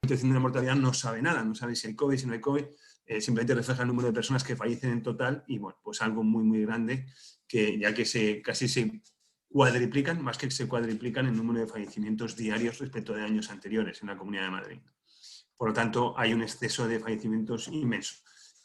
monitorización de la mortalidad no sabe nada, no sabe si hay COVID, si no hay COVID, simplemente refleja el número de personas que fallecen en total y, bueno, pues algo muy, muy grande, que ya que casi se cuadriplican, más que se cuadriplican el número de fallecimientos diarios respecto de años anteriores en la Comunidad de Madrid. Por lo tanto, hay un exceso de fallecimientos inmenso.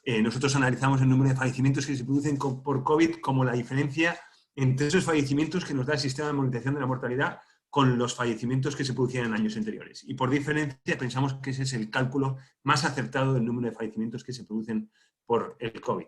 Nosotros analizamos el número de fallecimientos que se producen por COVID como la diferencia entre esos fallecimientos que nos da el sistema de monitorización de la mortalidad con los fallecimientos que se producían en años anteriores. Y por diferencia pensamos que ese es el cálculo más acertado del número de fallecimientos que se producen por el COVID.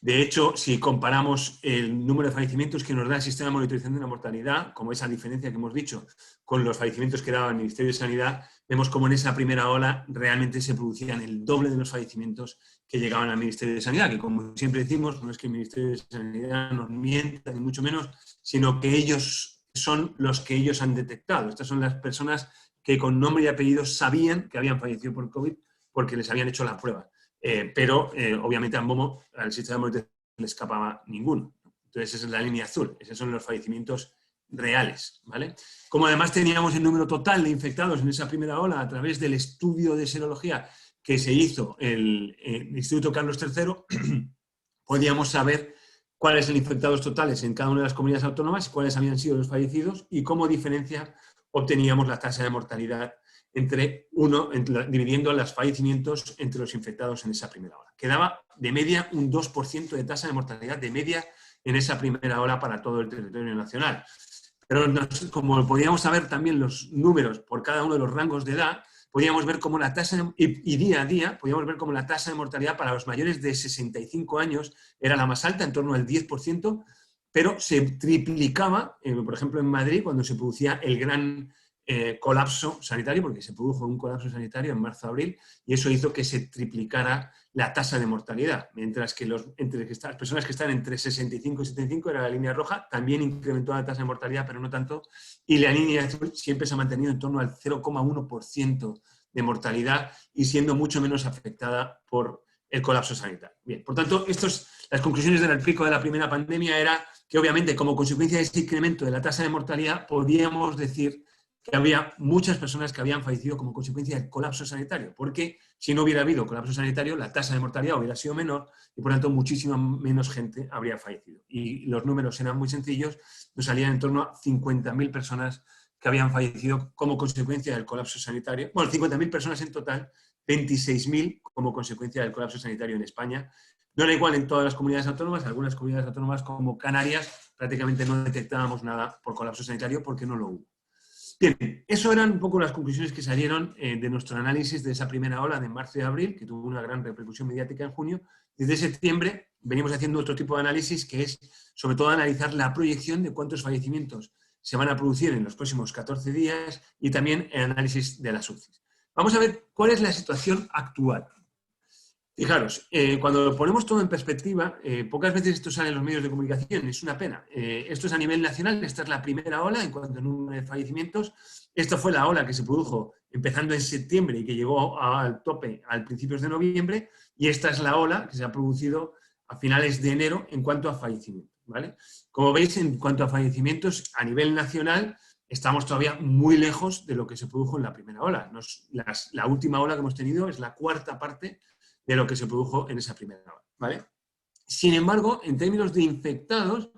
De hecho, si comparamos el número de fallecimientos que nos da el sistema de monitorización de la mortalidad, como esa diferencia que hemos dicho, con los fallecimientos que daba el Ministerio de Sanidad, vemos como en esa primera ola realmente se producían el doble de los fallecimientos que llegaban al Ministerio de Sanidad, que como siempre decimos, no es que el Ministerio de Sanidad nos mienta, ni mucho menos, sino que ellos son los que ellos han detectado. Estas son las personas que con nombre y apellido sabían que habían fallecido por COVID porque les habían hecho la prueba. Pero obviamente al sistema de monitorización no le escapaba ninguno. Entonces esa es la línea azul, esos son los fallecimientos reales, ¿vale? Como además teníamos el número total de infectados en esa primera ola a través del estudio de serología que se hizo el Instituto Carlos III, podíamos saber cuáles eran los infectados totales en cada una de las comunidades autónomas, cuáles habían sido los fallecidos y cómo diferencia obteníamos la tasa de mortalidad dividiendo los fallecimientos entre los infectados en esa primera ola. Quedaba de media un 2% de tasa de mortalidad de media en esa primera ola para todo el territorio nacional. Pero como podíamos saber también los números por cada uno de los rangos de edad, podíamos ver cómo la tasa, y día a día, podíamos ver cómo la tasa de mortalidad para los mayores de 65 años era la más alta, en torno al 10%, pero se triplicaba, por ejemplo en Madrid, cuando se producía el gran colapso sanitario, porque se produjo un colapso sanitario en marzo-abril, y eso hizo que se triplicara la tasa de mortalidad, mientras que las personas que están entre 65 y 75 era la línea roja, también incrementó la tasa de mortalidad, pero no tanto, y la línea azul siempre se ha mantenido en torno al 0,1% de mortalidad y siendo mucho menos afectada por el colapso sanitario. Bien, por tanto, las conclusiones del pico de la primera pandemia era que obviamente como consecuencia de ese incremento de la tasa de mortalidad podíamos decir que había muchas personas que habían fallecido como consecuencia del colapso sanitario, porque si no hubiera habido colapso sanitario, la tasa de mortalidad hubiera sido menor y por tanto muchísima menos gente habría fallecido. Y los números eran muy sencillos, nos salían en torno a 50.000 personas que habían fallecido como consecuencia del colapso sanitario. Bueno, 50.000 personas en total, 26.000 como consecuencia del colapso sanitario en España. No era igual en todas las comunidades autónomas, algunas comunidades autónomas como Canarias prácticamente no detectábamos nada por colapso sanitario porque no lo hubo. Bien, eso eran un poco las conclusiones que salieron de nuestro análisis de esa primera ola de marzo y abril, que tuvo una gran repercusión mediática en junio. Desde septiembre venimos haciendo otro tipo de análisis, que es sobre todo analizar la proyección de cuántos fallecimientos se van a producir en los próximos 14 días y también el análisis de las UCIs. Vamos a ver cuál es la situación actual. Fijaros, cuando lo ponemos todo en perspectiva, pocas veces esto sale en los medios de comunicación, es una pena. Esto es a nivel nacional, esta es la primera ola en cuanto a número de fallecimientos. Esta fue la ola que se produjo empezando en septiembre y que llegó al tope a principios de noviembre, y esta es la ola que se ha producido a finales de enero en cuanto a fallecimientos, ¿vale? Como veis, en cuanto a fallecimientos a nivel nacional, estamos todavía muy lejos de lo que se produjo en la primera ola. La última ola que hemos tenido es la cuarta parte de lo que se produjo en esa primera ola, ¿vale? Sin embargo, en términos de infectados,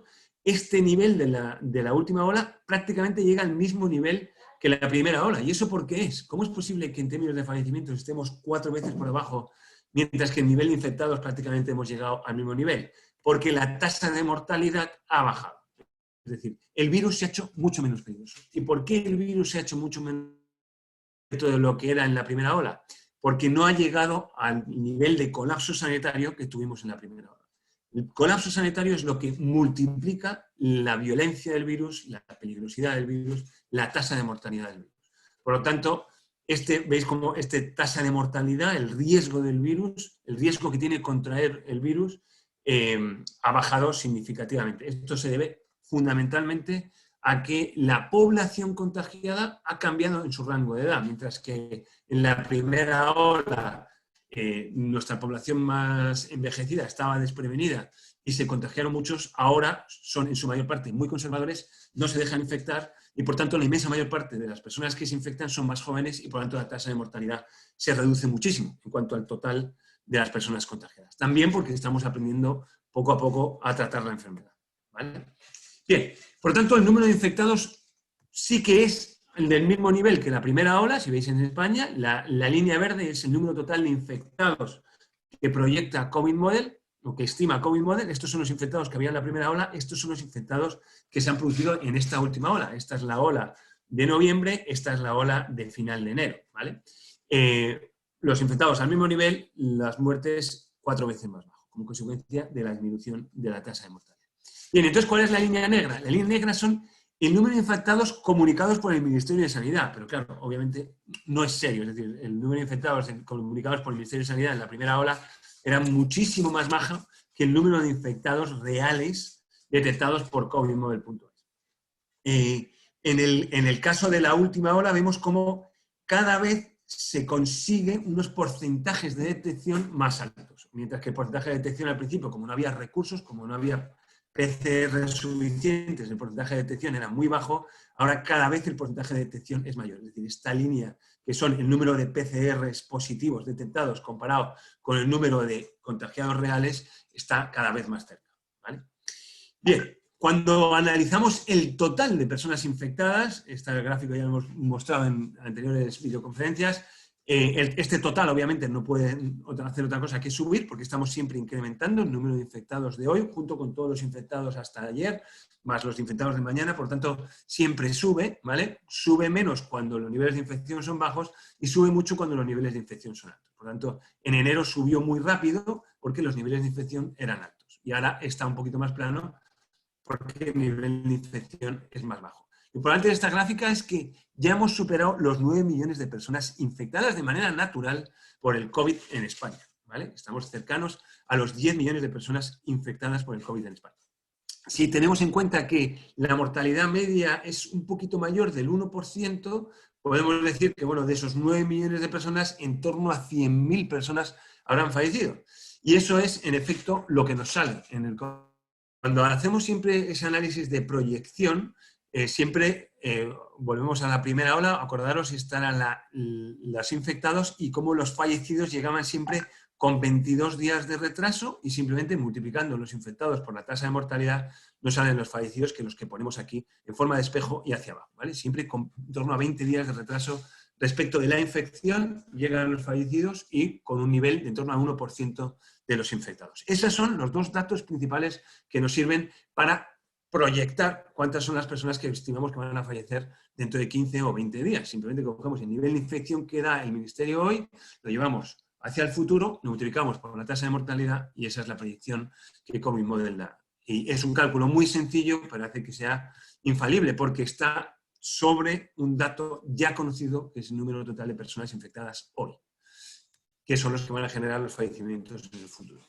este nivel de la última ola prácticamente llega al mismo nivel que la primera ola. ¿Y eso por qué es? ¿Cómo es posible que en términos de fallecimientos estemos 4 veces por debajo, mientras que en nivel de infectados prácticamente hemos llegado al mismo nivel? Porque la tasa de mortalidad ha bajado. Es decir, el virus se ha hecho mucho menos peligroso. ¿Y por qué el virus se ha hecho mucho menos de lo que era en la primera ola? Porque no ha llegado al nivel de colapso sanitario que tuvimos en la primera ola. El colapso sanitario es lo que multiplica la violencia del virus, la peligrosidad del virus, la tasa de mortalidad del virus. Por lo tanto, veis cómo esta tasa de mortalidad, el riesgo del virus, el riesgo que tiene contraer el virus, ha bajado significativamente. Esto se debe fundamentalmente a que la población contagiada ha cambiado en su rango de edad, mientras que en la primera ola nuestra población más envejecida estaba desprevenida y se contagiaron muchos, ahora son en su mayor parte muy conservadores, no se dejan infectar y por tanto la inmensa mayor parte de las personas que se infectan son más jóvenes y por tanto la tasa de mortalidad se reduce muchísimo en cuanto al total de las personas contagiadas. También porque estamos aprendiendo poco a poco a tratar la enfermedad, ¿vale? Bien, por lo tanto el número de infectados sí que es del mismo nivel que la primera ola. Si veis en España, la línea verde es el número total de infectados que proyecta COVID Model, o que estima COVID Model. Estos son los infectados que había en la primera ola, estos son los infectados que se han producido en esta última ola. Esta es la ola de noviembre, esta es la ola de final de enero, ¿vale? Los infectados al mismo nivel, las muertes 4 veces más bajo, como consecuencia de la disminución de la tasa de mortalidad. Bien, entonces, ¿cuál es la línea negra? La línea negra son el número de infectados comunicados por el Ministerio de Sanidad, pero claro, obviamente no es serio, es decir, el número de infectados comunicados por el Ministerio de Sanidad en la primera ola era muchísimo más bajo que el número de infectados reales detectados por COVIDmodel.es. En el caso de la última ola vemos cómo cada vez se consiguen unos porcentajes de detección más altos, mientras que el porcentaje de detección al principio, como no había recursos, como no había PCR suficientes, el porcentaje de detección era muy bajo, ahora cada vez el porcentaje de detección es mayor. Es decir, esta línea, que son el número de PCRs positivos detectados comparado con el número de contagiados reales, está cada vez más cerca, ¿vale? Bien, cuando analizamos el total de personas infectadas, este gráfico ya lo hemos mostrado en anteriores videoconferencias, este total obviamente no puede hacer otra cosa que subir porque estamos siempre incrementando el número de infectados de hoy junto con todos los infectados hasta ayer, más los infectados de mañana, por tanto siempre sube, ¿vale? Sube menos cuando los niveles de infección son bajos y sube mucho cuando los niveles de infección son altos. Por tanto, en enero subió muy rápido porque los niveles de infección eran altos y ahora está un poquito más plano porque el nivel de infección es más bajo. Lo importante de esta gráfica es que ya hemos superado los 9 millones de personas infectadas de manera natural por el COVID en España, ¿vale? Estamos cercanos a los 10 millones de personas infectadas por el COVID en España. Si tenemos en cuenta que la mortalidad media es un poquito mayor del 1%, podemos decir que, bueno, de esos 9 millones de personas, en torno a 100.000 personas habrán fallecido. Y eso es, en efecto, lo que nos sale en el COVID. Cuando hacemos siempre ese análisis de proyección, siempre volvemos a la primera ola, acordaros, están los infectados y cómo los fallecidos llegaban siempre con 22 días de retraso y simplemente multiplicando los infectados por la tasa de mortalidad nos salen los fallecidos que los que ponemos aquí en forma de espejo y hacia abajo, ¿vale? Siempre con en torno a 20 días de retraso respecto de la infección llegan los fallecidos y con un nivel de en torno a 1% de los infectados. Esos son los dos datos principales que nos sirven para proyectar cuántas son las personas que estimamos que van a fallecer dentro de 15 o 20 días. Simplemente cogemos el nivel de infección que da el Ministerio hoy, lo llevamos hacia el futuro, lo multiplicamos por la tasa de mortalidad y esa es la proyección que COVID Model da. Y es un cálculo muy sencillo, pero hace que sea infalible porque está sobre un dato ya conocido, que es el número total de personas infectadas hoy, que son los que van a generar los fallecimientos en el futuro.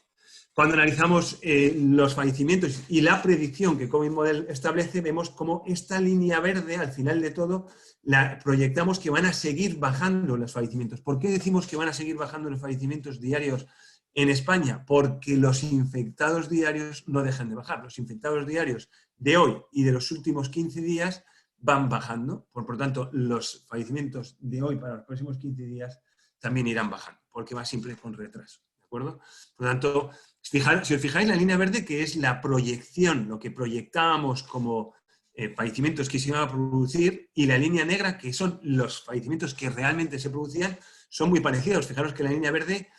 Cuando analizamos los fallecimientos y la predicción que COVID Model establece, vemos cómo esta línea verde, al final de todo, la proyectamos que van a seguir bajando los fallecimientos. ¿Por qué decimos que van a seguir bajando los fallecimientos diarios en España? Porque los infectados diarios no dejan de bajar. Los infectados diarios de hoy y de los últimos 15 días van bajando. Por lo tanto, los fallecimientos de hoy para los próximos 15 días también irán bajando, porque va siempre con retraso. ¿De acuerdo? Por lo tanto, si os fijáis, la línea verde, que es la proyección, lo que proyectábamos como fallecimientos que se iban a producir, y la línea negra, que son los fallecimientos que realmente se producían, son muy parecidos. Fijaros que la línea verde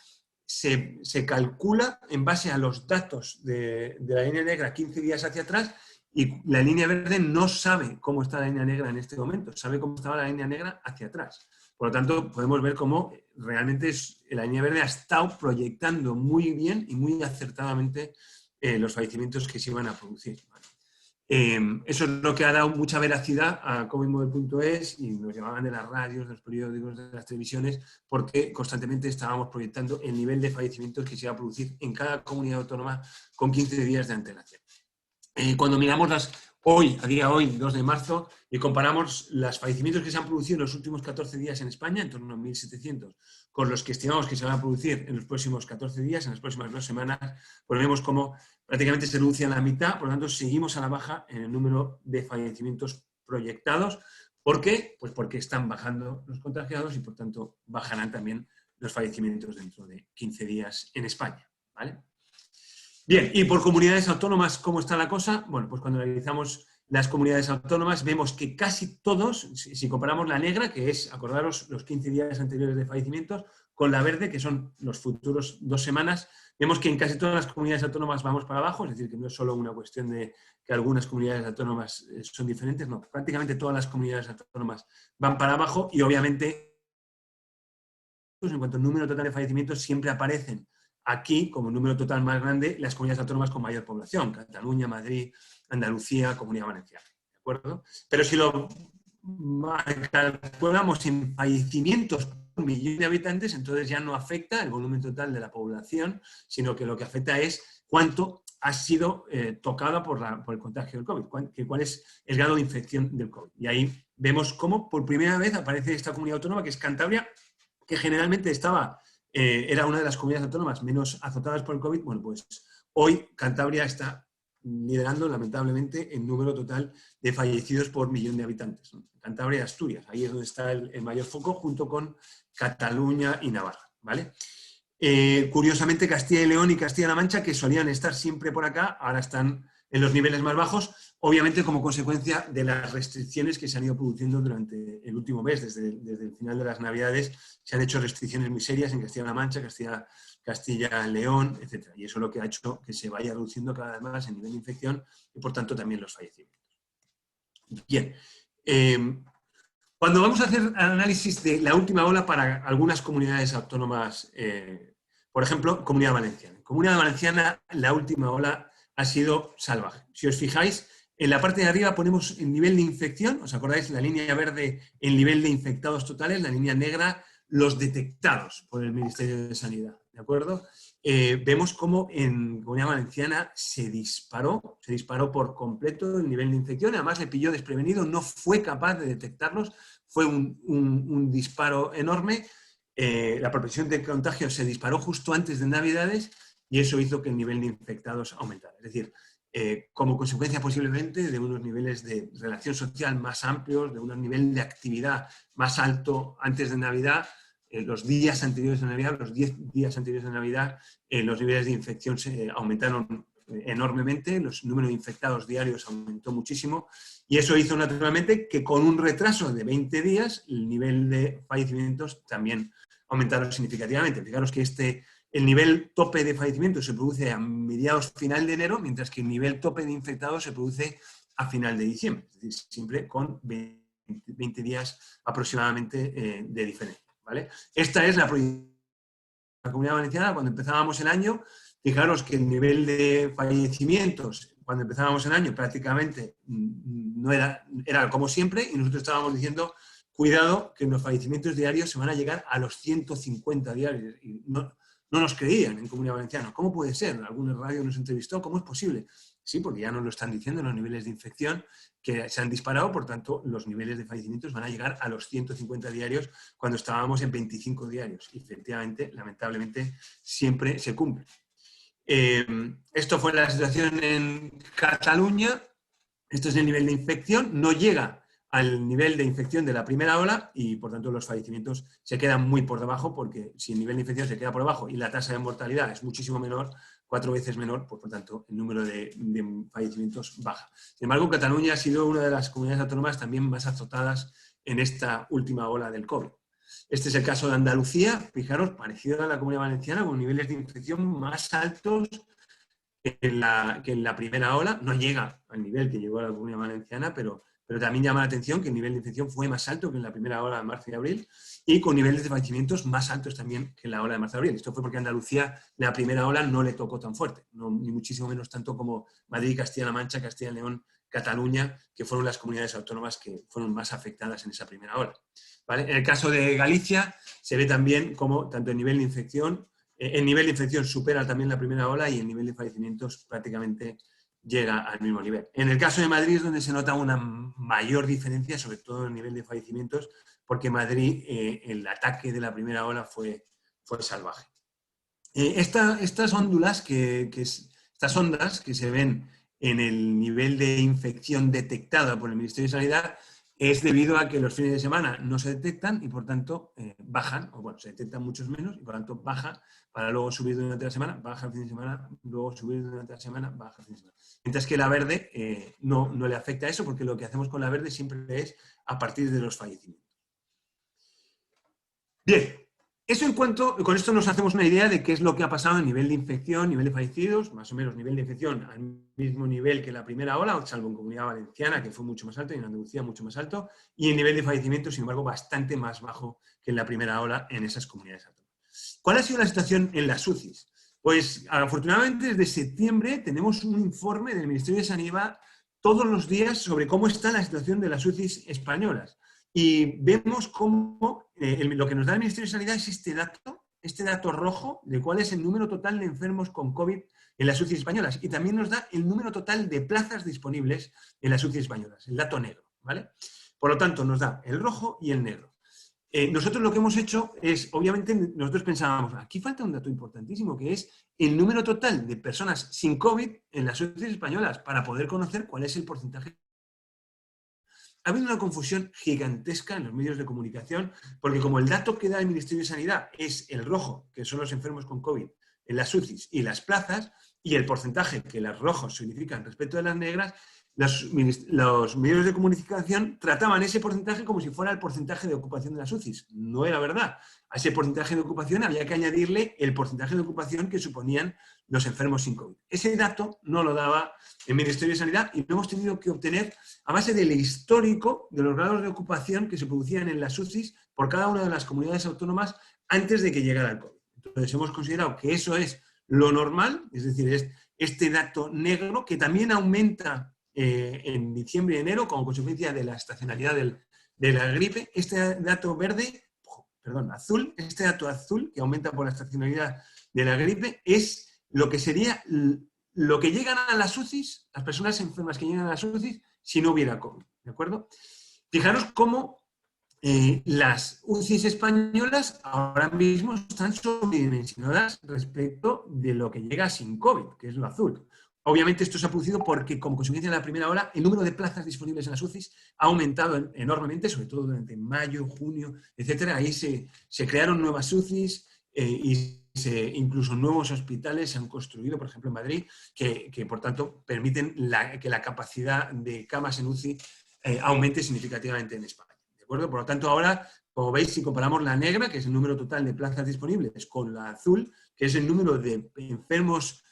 se calcula en base a los datos de la línea negra 15 días hacia atrás, y la línea verde no sabe cómo está la línea negra en este momento, sabe cómo estaba la línea negra hacia atrás. Por lo tanto, podemos ver cómo realmente la línea verde ha estado proyectando muy bien y muy acertadamente los fallecimientos que se iban a producir. Eso es lo que ha dado mucha veracidad a COVIDmodel.es y nos llamaban de las radios, de los periódicos, de las televisiones, porque constantemente estábamos proyectando el nivel de fallecimientos que se iba a producir en cada comunidad autónoma con 15 días de antelación. Cuando miramos las hoy, a día hoy, 2 de marzo, y comparamos los fallecimientos que se han producido en los últimos 14 días en España, en torno a 1.700, con los que estimamos que se van a producir en los próximos 14 días, en las próximas 2 semanas, pues vemos cómo prácticamente se reduce a la mitad, por lo tanto, seguimos a la baja en el número de fallecimientos proyectados. ¿Por qué? Pues porque están bajando los contagiados y, por tanto, bajarán también los fallecimientos dentro de 15 días en España, ¿vale? Bien, y por comunidades autónomas, ¿cómo está la cosa? Bueno, pues cuando analizamos las comunidades autónomas vemos que casi todos, si comparamos la negra, que es, acordaros, los 15 días anteriores de fallecimientos, con la verde, que son los futuros 2 semanas, vemos que en casi todas las comunidades autónomas vamos para abajo, es decir, que no es solo una cuestión de que algunas comunidades autónomas son diferentes, no, prácticamente todas las comunidades autónomas van para abajo y obviamente en cuanto al número total de fallecimientos siempre aparecen aquí, como número total más grande, las comunidades autónomas con mayor población, Cataluña, Madrid, Andalucía, Comunidad Valenciana, ¿de acuerdo? Pero si lo calculamos en fallecimientos por millón de habitantes, entonces ya no afecta el volumen total de la población, sino que lo que afecta es cuánto ha sido tocada por el contagio del COVID, cuál es el grado de infección del COVID. Y ahí vemos cómo por primera vez aparece esta comunidad autónoma, que es Cantabria, que generalmente era una de las comunidades autónomas menos azotadas por el COVID. Bueno, pues hoy Cantabria está liderando, lamentablemente, el número total de fallecidos por millón de habitantes, ¿no? Cantabria y Asturias, ahí es donde está el mayor foco, junto con Cataluña y Navarra, ¿vale? Curiosamente, Castilla y León y Castilla-La Mancha, que solían estar siempre por acá, ahora están en los niveles más bajos, obviamente como consecuencia de las restricciones que se han ido produciendo durante el último mes, desde el final de las Navidades, se han hecho restricciones muy serias en Castilla-La Mancha, Castilla-León, etc. Y eso es lo que ha hecho que se vaya reduciendo cada vez más el nivel de infección y, por tanto, también los fallecimientos. Bien. Cuando vamos a hacer análisis de la última ola para algunas comunidades autónomas, por ejemplo, Comunidad Valenciana. En Comunidad Valenciana, la última ola ha sido salvaje. Si os fijáis, en la parte de arriba ponemos el nivel de infección, ¿os acordáis? La línea verde, el nivel de infectados totales, la línea negra, los detectados por el Ministerio de Sanidad, ¿de acuerdo? Vemos cómo en Comunidad Valenciana se disparó por completo el nivel de infección, además le pilló desprevenido, no fue capaz de detectarlos, fue un disparo enorme, la propagación de contagios se disparó justo antes de Navidades y eso hizo que el nivel de infectados aumentara. Es decir, como consecuencia posiblemente de unos niveles de relación social más amplios, de un nivel de actividad más alto antes de Navidad, los días anteriores a Navidad, los 10 días anteriores a Navidad, los niveles de infección se aumentaron enormemente, los números de infectados diarios aumentó muchísimo y eso hizo naturalmente que con un retraso de 20 días el nivel de fallecimientos también aumentaron significativamente. Fijaros que el nivel tope de fallecimientos se produce a mediados final de enero, mientras que el nivel tope de infectados se produce a final de diciembre, es decir, siempre con 20 días aproximadamente de diferencia, ¿vale? Esta es la Comunidad Valenciana cuando empezábamos el año. Fijaros que el nivel de fallecimientos cuando empezábamos el año prácticamente no era como siempre y nosotros estábamos diciendo cuidado que los fallecimientos diarios se van a llegar a los 150 diarios y no nos creían en Comunidad Valenciana. ¿Cómo puede ser? Alguna radio nos entrevistó. ¿Cómo es posible? Sí, porque ya nos lo están diciendo los niveles de infección que se han disparado, por tanto, los niveles de fallecimientos van a llegar a los 150 diarios cuando estábamos en 25 diarios. Y efectivamente, lamentablemente, siempre se cumple. Esto fue la situación en Cataluña. Esto es el nivel de infección. No llega al nivel de infección de la primera ola y, por tanto, los fallecimientos se quedan muy por debajo porque si el nivel de infección se queda por debajo y la tasa de mortalidad es muchísimo menor, 4 veces menor, pues, por tanto, el número de fallecimientos baja. Sin embargo, Cataluña ha sido una de las comunidades autónomas también más azotadas en esta última ola del COVID. Este es el caso de Andalucía, fijaros, parecido a la Comunidad Valenciana, con niveles de infección más altos que en la primera ola. No llega al nivel que llegó a la Comunidad Valenciana, pero también llama la atención que el nivel de infección fue más alto que en la primera ola de marzo y abril y con niveles de fallecimientos más altos también que en la ola de marzo y abril. Esto fue porque a Andalucía la primera ola no le tocó tan fuerte, ni muchísimo menos tanto como Madrid, Castilla-La Mancha, Castilla y León, Cataluña, que fueron las comunidades autónomas que fueron más afectadas en esa primera ola. ¿Vale? En el caso de Galicia se ve también como tanto el nivel de infección supera también la primera ola y el nivel de fallecimientos prácticamente llega al mismo nivel. En el caso de Madrid es donde se nota una mayor diferencia, sobre todo en el nivel de fallecimientos, porque en Madrid el ataque de la primera ola fue salvaje. Estas ondas que se ven en el nivel de infección detectada por el Ministerio de Sanidad es debido a que los fines de semana no se detectan y por tanto bajan, o bueno, se detectan muchos menos y por tanto baja para luego subir durante la semana, baja el fin de semana, luego subir durante la semana, baja el fin de semana. Mientras que la verde no le afecta a eso, porque lo que hacemos con la verde siempre es a partir de los fallecimientos. Bien, con esto nos hacemos una idea de qué es lo que ha pasado a nivel de infección, nivel de fallecidos, más o menos nivel de infección al mismo nivel que la primera ola, salvo en Comunidad Valenciana, que fue mucho más alto, y en Andalucía mucho más alto, y el nivel de fallecimientos, sin embargo, bastante más bajo que en la primera ola en esas comunidades autónomas. ¿Cuál ha sido la situación en las UCIs? Pues afortunadamente desde septiembre tenemos un informe del Ministerio de Sanidad todos los días sobre cómo está la situación de las UCIs españolas. Y vemos cómo lo que nos da el Ministerio de Sanidad es este dato rojo de cuál es el número total de enfermos con COVID en las UCI españolas. Y también nos da el número total de plazas disponibles en las UCI españolas, el dato negro, ¿vale? Por lo tanto, nos da el rojo y el negro. Nosotros lo que hemos hecho es, obviamente, nosotros pensábamos, aquí falta un dato importantísimo, que es el número total de personas sin COVID en las UCI españolas, para poder conocer cuál es el porcentaje. Ha habido una confusión gigantesca en los medios de comunicación, porque como el dato que da el Ministerio de Sanidad es el rojo, que son los enfermos con COVID en las UCIs y las plazas, y el porcentaje que los rojos significan respecto de las negras, los medios de comunicación trataban ese porcentaje como si fuera el porcentaje de ocupación de las UCIs. No era verdad. A ese porcentaje de ocupación había que añadirle el porcentaje de ocupación que suponían los enfermos sin COVID. Ese dato no lo daba el Ministerio de Sanidad y lo hemos tenido que obtener a base del histórico de los grados de ocupación que se producían en las UCIs por cada una de las comunidades autónomas antes de que llegara el COVID. Entonces hemos considerado que eso es lo normal, es decir, es este dato negro que también aumenta en diciembre y enero como consecuencia de la estacionalidad de la gripe. Este dato azul, este dato azul que aumenta por la estacionalidad de la gripe es lo que sería lo que llegan a las UCIs, las personas enfermas que llegan a las UCIs si no hubiera COVID, ¿de acuerdo? Fijaros cómo las UCIs españolas ahora mismo están sobredimensionadas respecto de lo que llega sin COVID, que es lo azul. Obviamente esto se ha producido porque, como consecuencia de la primera ola, el número de plazas disponibles en las UCIs ha aumentado enormemente, sobre todo durante mayo, junio, etcétera. Ahí se crearon nuevas UCIs y incluso nuevos hospitales se han construido, por ejemplo en Madrid, que por tanto permiten que la capacidad de camas en UCI aumente significativamente en España. ¿De acuerdo? Por lo tanto, ahora, como veis, si comparamos la negra, que es el número total de plazas disponibles, con la azul, que es el número de enfermos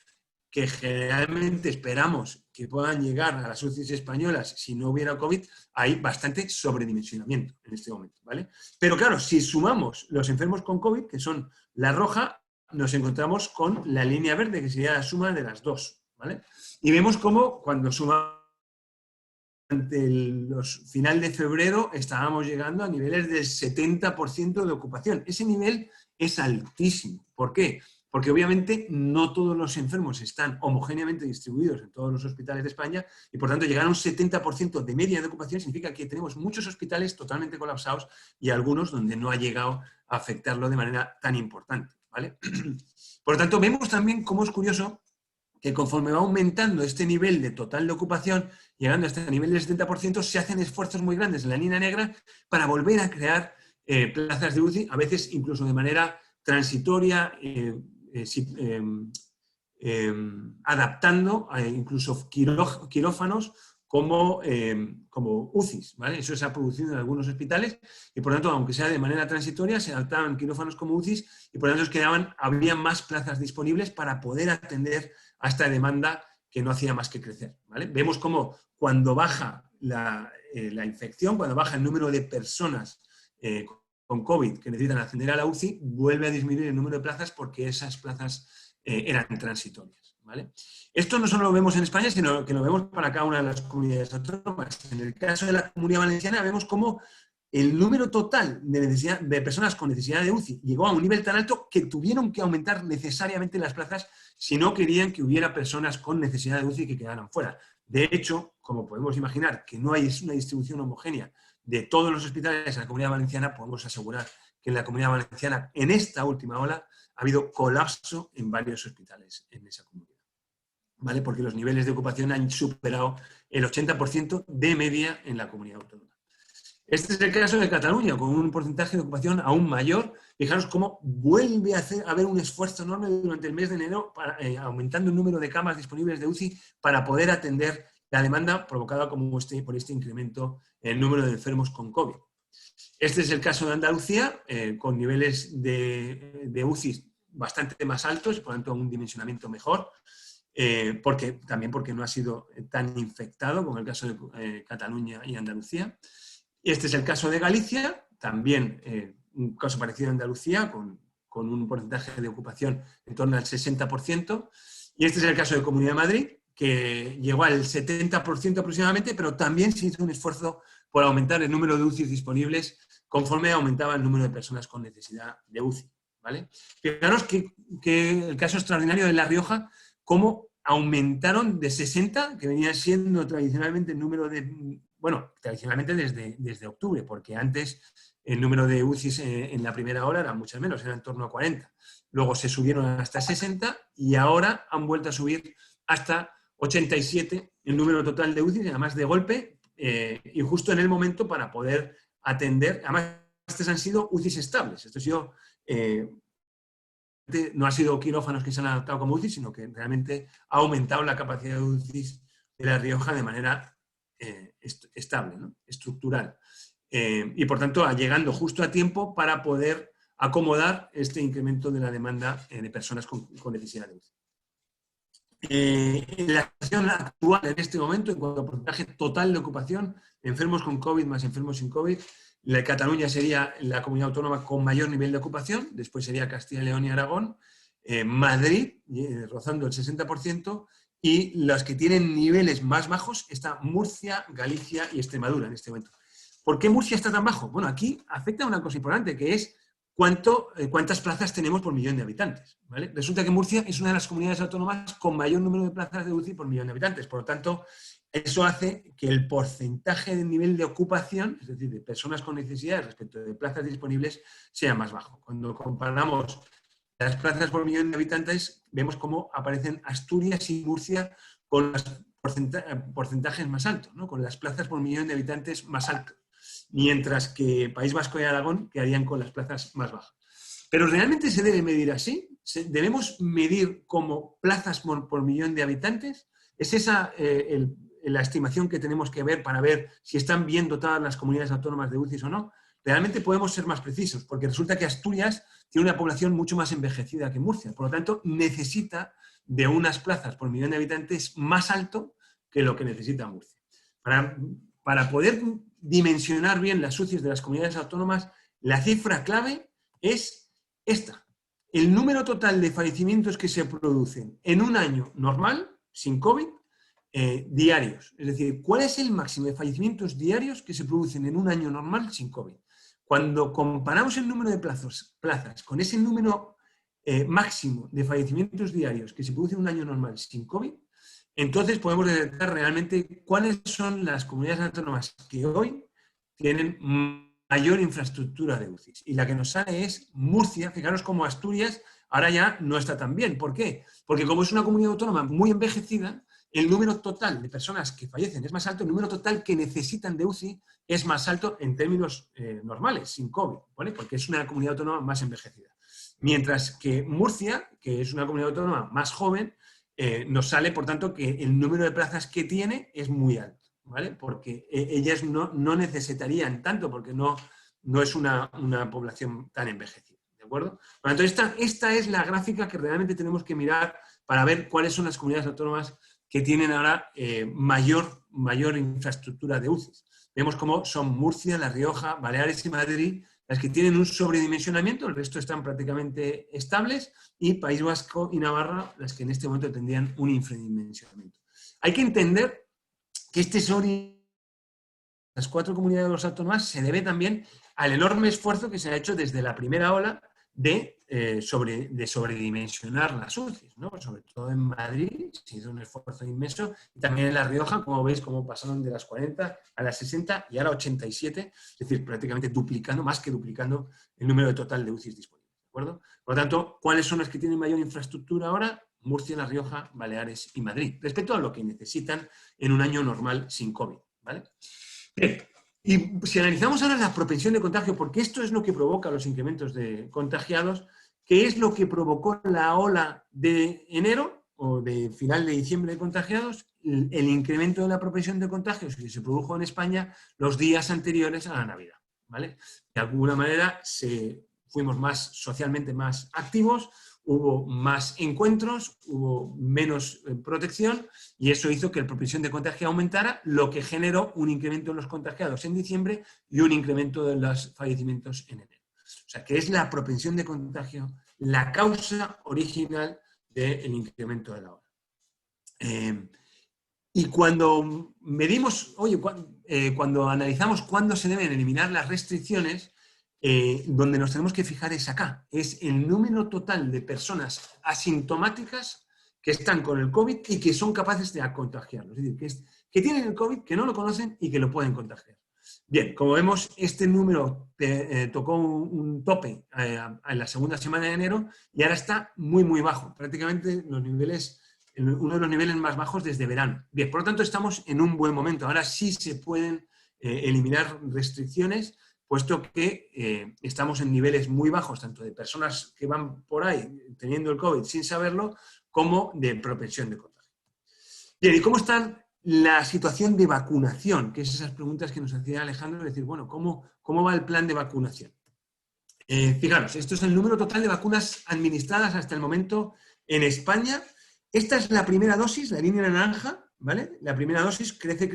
que generalmente esperamos que puedan llegar a las UCIs españolas si no hubiera COVID, hay bastante sobredimensionamiento en este momento, ¿vale? Pero claro, si sumamos los enfermos con COVID, que son la roja, nos encontramos con la línea verde, que sería la suma de las dos, ¿vale? Y vemos cómo cuando sumamos ante los final de febrero estábamos llegando a niveles del 70% de ocupación. Ese nivel es altísimo. ¿Por qué? Porque obviamente no todos los enfermos están homogéneamente distribuidos en todos los hospitales de España y por tanto llegar a un 70% de media de ocupación significa que tenemos muchos hospitales totalmente colapsados y algunos donde no ha llegado a afectarlo de manera tan importante, ¿vale? Por lo tanto, vemos también cómo es curioso que conforme va aumentando este nivel de total de ocupación, llegando hasta el nivel del 70%, se hacen esfuerzos muy grandes en la línea negra para volver a crear plazas de UCI, a veces incluso de manera transitoria, adaptando a incluso quirófanos como UCIs, ¿vale? Eso se ha producido en algunos hospitales y por lo tanto, aunque sea de manera transitoria, se adaptaban quirófanos como UCIs y por lo tanto había más plazas disponibles para poder atender a esta demanda que no hacía más que crecer, ¿vale? Vemos cómo cuando baja la infección, cuando baja el número de personas con COVID que necesitan ascender a la UCI, vuelve a disminuir el número de plazas porque esas plazas eran transitorias, ¿vale? Esto no solo lo vemos en España, sino que lo vemos para cada una de las comunidades autónomas. En el caso de la Comunidad Valenciana vemos cómo el número total de personas con necesidad de UCI llegó a un nivel tan alto que tuvieron que aumentar necesariamente las plazas si no querían que hubiera personas con necesidad de UCI que quedaran fuera. De hecho, como podemos imaginar que no hay una distribución homogénea de todos los hospitales en la Comunidad Valenciana, podemos asegurar que en la Comunidad Valenciana, en esta última ola, ha habido colapso en varios hospitales en esa comunidad, ¿vale? Porque los niveles de ocupación han superado el 80% de media en la comunidad autónoma. Este es el caso de Cataluña, con un porcentaje de ocupación aún mayor. Fijaros cómo vuelve a haber un esfuerzo enorme durante el mes de enero, aumentando el número de camas disponibles de UCI para poder atender la demanda provocada por este incremento en el número de enfermos con COVID. Este es el caso de Andalucía, con niveles de UCI bastante más altos, por lo tanto un dimensionamiento mejor, también porque no ha sido tan infectado como el caso de Cataluña y Andalucía. Este es el caso de Galicia, también un caso parecido a Andalucía, con un porcentaje de ocupación en torno al 60%. Y este es el caso de Comunidad de Madrid, que llegó al 70% aproximadamente, pero también se hizo un esfuerzo por aumentar el número de UCI disponibles conforme aumentaba el número de personas con necesidad de UCI, ¿vale? Fijaros que el caso extraordinario de La Rioja, cómo aumentaron de 60, que venía siendo tradicionalmente el número de... Bueno, tradicionalmente desde octubre, porque antes el número de UCIs en la primera ola era mucho menos, era en torno a 40. Luego se subieron hasta 60 y ahora han vuelto a subir hasta 87 el número total de UCIs, además de golpe, y justo en el momento para poder atender. Además, estos han sido UCIs estables. Esto ha sido... no ha sido quirófanos que se han adaptado como UCI, sino que realmente ha aumentado la capacidad de UCI de La Rioja de manera estable, ¿no? Estructural. Y por tanto, llegando justo a tiempo para poder acomodar este incremento de la demanda de personas con necesidad de UCI. En la situación actual, en este momento, en cuanto a porcentaje total de ocupación, enfermos con COVID más enfermos sin COVID, Cataluña sería la comunidad autónoma con mayor nivel de ocupación, después sería Castilla y León y Aragón, Madrid, rozando el 60%, y los que tienen niveles más bajos está Murcia, Galicia y Extremadura en este momento. ¿Por qué Murcia está tan bajo? Bueno, aquí afecta una cosa importante, que es cuántas plazas tenemos por millón de habitantes, ¿vale? Resulta que Murcia es una de las comunidades autónomas con mayor número de plazas de UCI por millón de habitantes. Por lo tanto, eso hace que el porcentaje de nivel de ocupación, es decir, de personas con necesidades respecto de plazas disponibles, sea más bajo. Cuando comparamos las plazas por millón de habitantes, vemos cómo aparecen Asturias y Murcia con los porcentajes más altos, ¿no? Con las plazas por millón de habitantes más altos, mientras que País Vasco y Aragón quedarían con las plazas más bajas. ¿Pero realmente se debe medir así? ¿Debemos medir como plazas por millón de habitantes? ¿Es esa la estimación que tenemos que ver para ver si están bien dotadas las comunidades autónomas de UCIs o no? Realmente podemos ser más precisos, porque resulta que Asturias tiene una población mucho más envejecida que Murcia, por lo tanto necesita de unas plazas por millón de habitantes más alto que lo que necesita Murcia. Para poder dimensionar bien las UCIs de las comunidades autónomas, la cifra clave es esta. El número total de fallecimientos que se producen en un año normal, sin COVID, diarios. Es decir, ¿cuál es el máximo de fallecimientos diarios que se producen en un año normal sin COVID? Cuando comparamos el número de plazas con ese número máximo de fallecimientos diarios que se producen en un año normal sin COVID, entonces podemos detectar realmente cuáles son las comunidades autónomas que hoy tienen mayor infraestructura de UCIs. Y la que nos sale es Murcia. Fijaros cómo Asturias ahora ya no está tan bien. ¿Por qué? Porque como es una comunidad autónoma muy envejecida, el número total de personas que fallecen es más alto, el número total que necesitan de UCI es más alto en términos normales, sin COVID, ¿vale? Porque es una comunidad autónoma más envejecida. Mientras que Murcia, que es una comunidad autónoma más joven, nos sale, por tanto, que el número de plazas que tiene es muy alto, ¿vale? Porque ellas no necesitarían tanto, porque no es una población tan envejecida, ¿de acuerdo? Por lo tanto, esta es la gráfica que realmente tenemos que mirar para ver cuáles son las comunidades autónomas que tienen ahora mayor infraestructura de UCIs. Vemos cómo son Murcia, La Rioja, Baleares y Madrid las que tienen un sobredimensionamiento, el resto están prácticamente estables, y País Vasco y Navarra las que en este momento tendrían un infradimensionamiento. Hay que entender que este estas 4 comunidades autónomas se debe también al enorme esfuerzo que se ha hecho desde la primera ola de sobredimensionar las UCIs, ¿no? Sobre todo en Madrid se hizo un esfuerzo inmenso, y también en La Rioja, como veis, cómo pasaron de las 40 a las 60 y ahora 87, es decir, prácticamente duplicando, más que duplicando el número total de UCIs disponibles, ¿de acuerdo? Por lo tanto, ¿cuáles son las que tienen mayor infraestructura ahora? Murcia, La Rioja, Baleares y Madrid, respecto a lo que necesitan en un año normal sin COVID, ¿vale? Bien. Y si analizamos ahora la propensión de contagio, porque esto es lo que provoca los incrementos de contagiados, ¿qué es lo que provocó la ola de enero o de final de diciembre de contagiados? El incremento de la propensión de contagios que se produjo en España los días anteriores a la Navidad, ¿vale? De alguna manera fuimos socialmente más activos, hubo más encuentros, hubo menos protección, y eso hizo que la propensión de contagio aumentara, lo que generó un incremento en los contagiados en diciembre y un incremento de los fallecimientos en enero. O sea, que es la propensión de contagio la causa original del incremento de la ola. Y cuando medimos, cuando analizamos cuándo se deben eliminar las restricciones, donde nos tenemos que fijar es acá, es el número total de personas asintomáticas que están con el COVID y que son capaces de contagiarlo. Es decir, que tienen el COVID, que no lo conocen y que lo pueden contagiar. Bien, como vemos, este número tocó un tope en la segunda semana de enero y ahora está muy, muy bajo. Prácticamente uno de los niveles más bajos desde verano. Bien, por lo tanto, estamos en un buen momento. Ahora sí se pueden eliminar restricciones, puesto que estamos en niveles muy bajos, tanto de personas que van por ahí teniendo el COVID sin saberlo, como de propensión de contagio. Bien, ¿y cómo está la situación de vacunación? Que es esas preguntas que nos hacía Alejandro, es decir, bueno, ¿cómo va el plan de vacunación? Fijaros, esto es el número total de vacunas administradas hasta el momento en España. Esta es la primera dosis, la línea naranja, ¿vale? La primera dosis crece,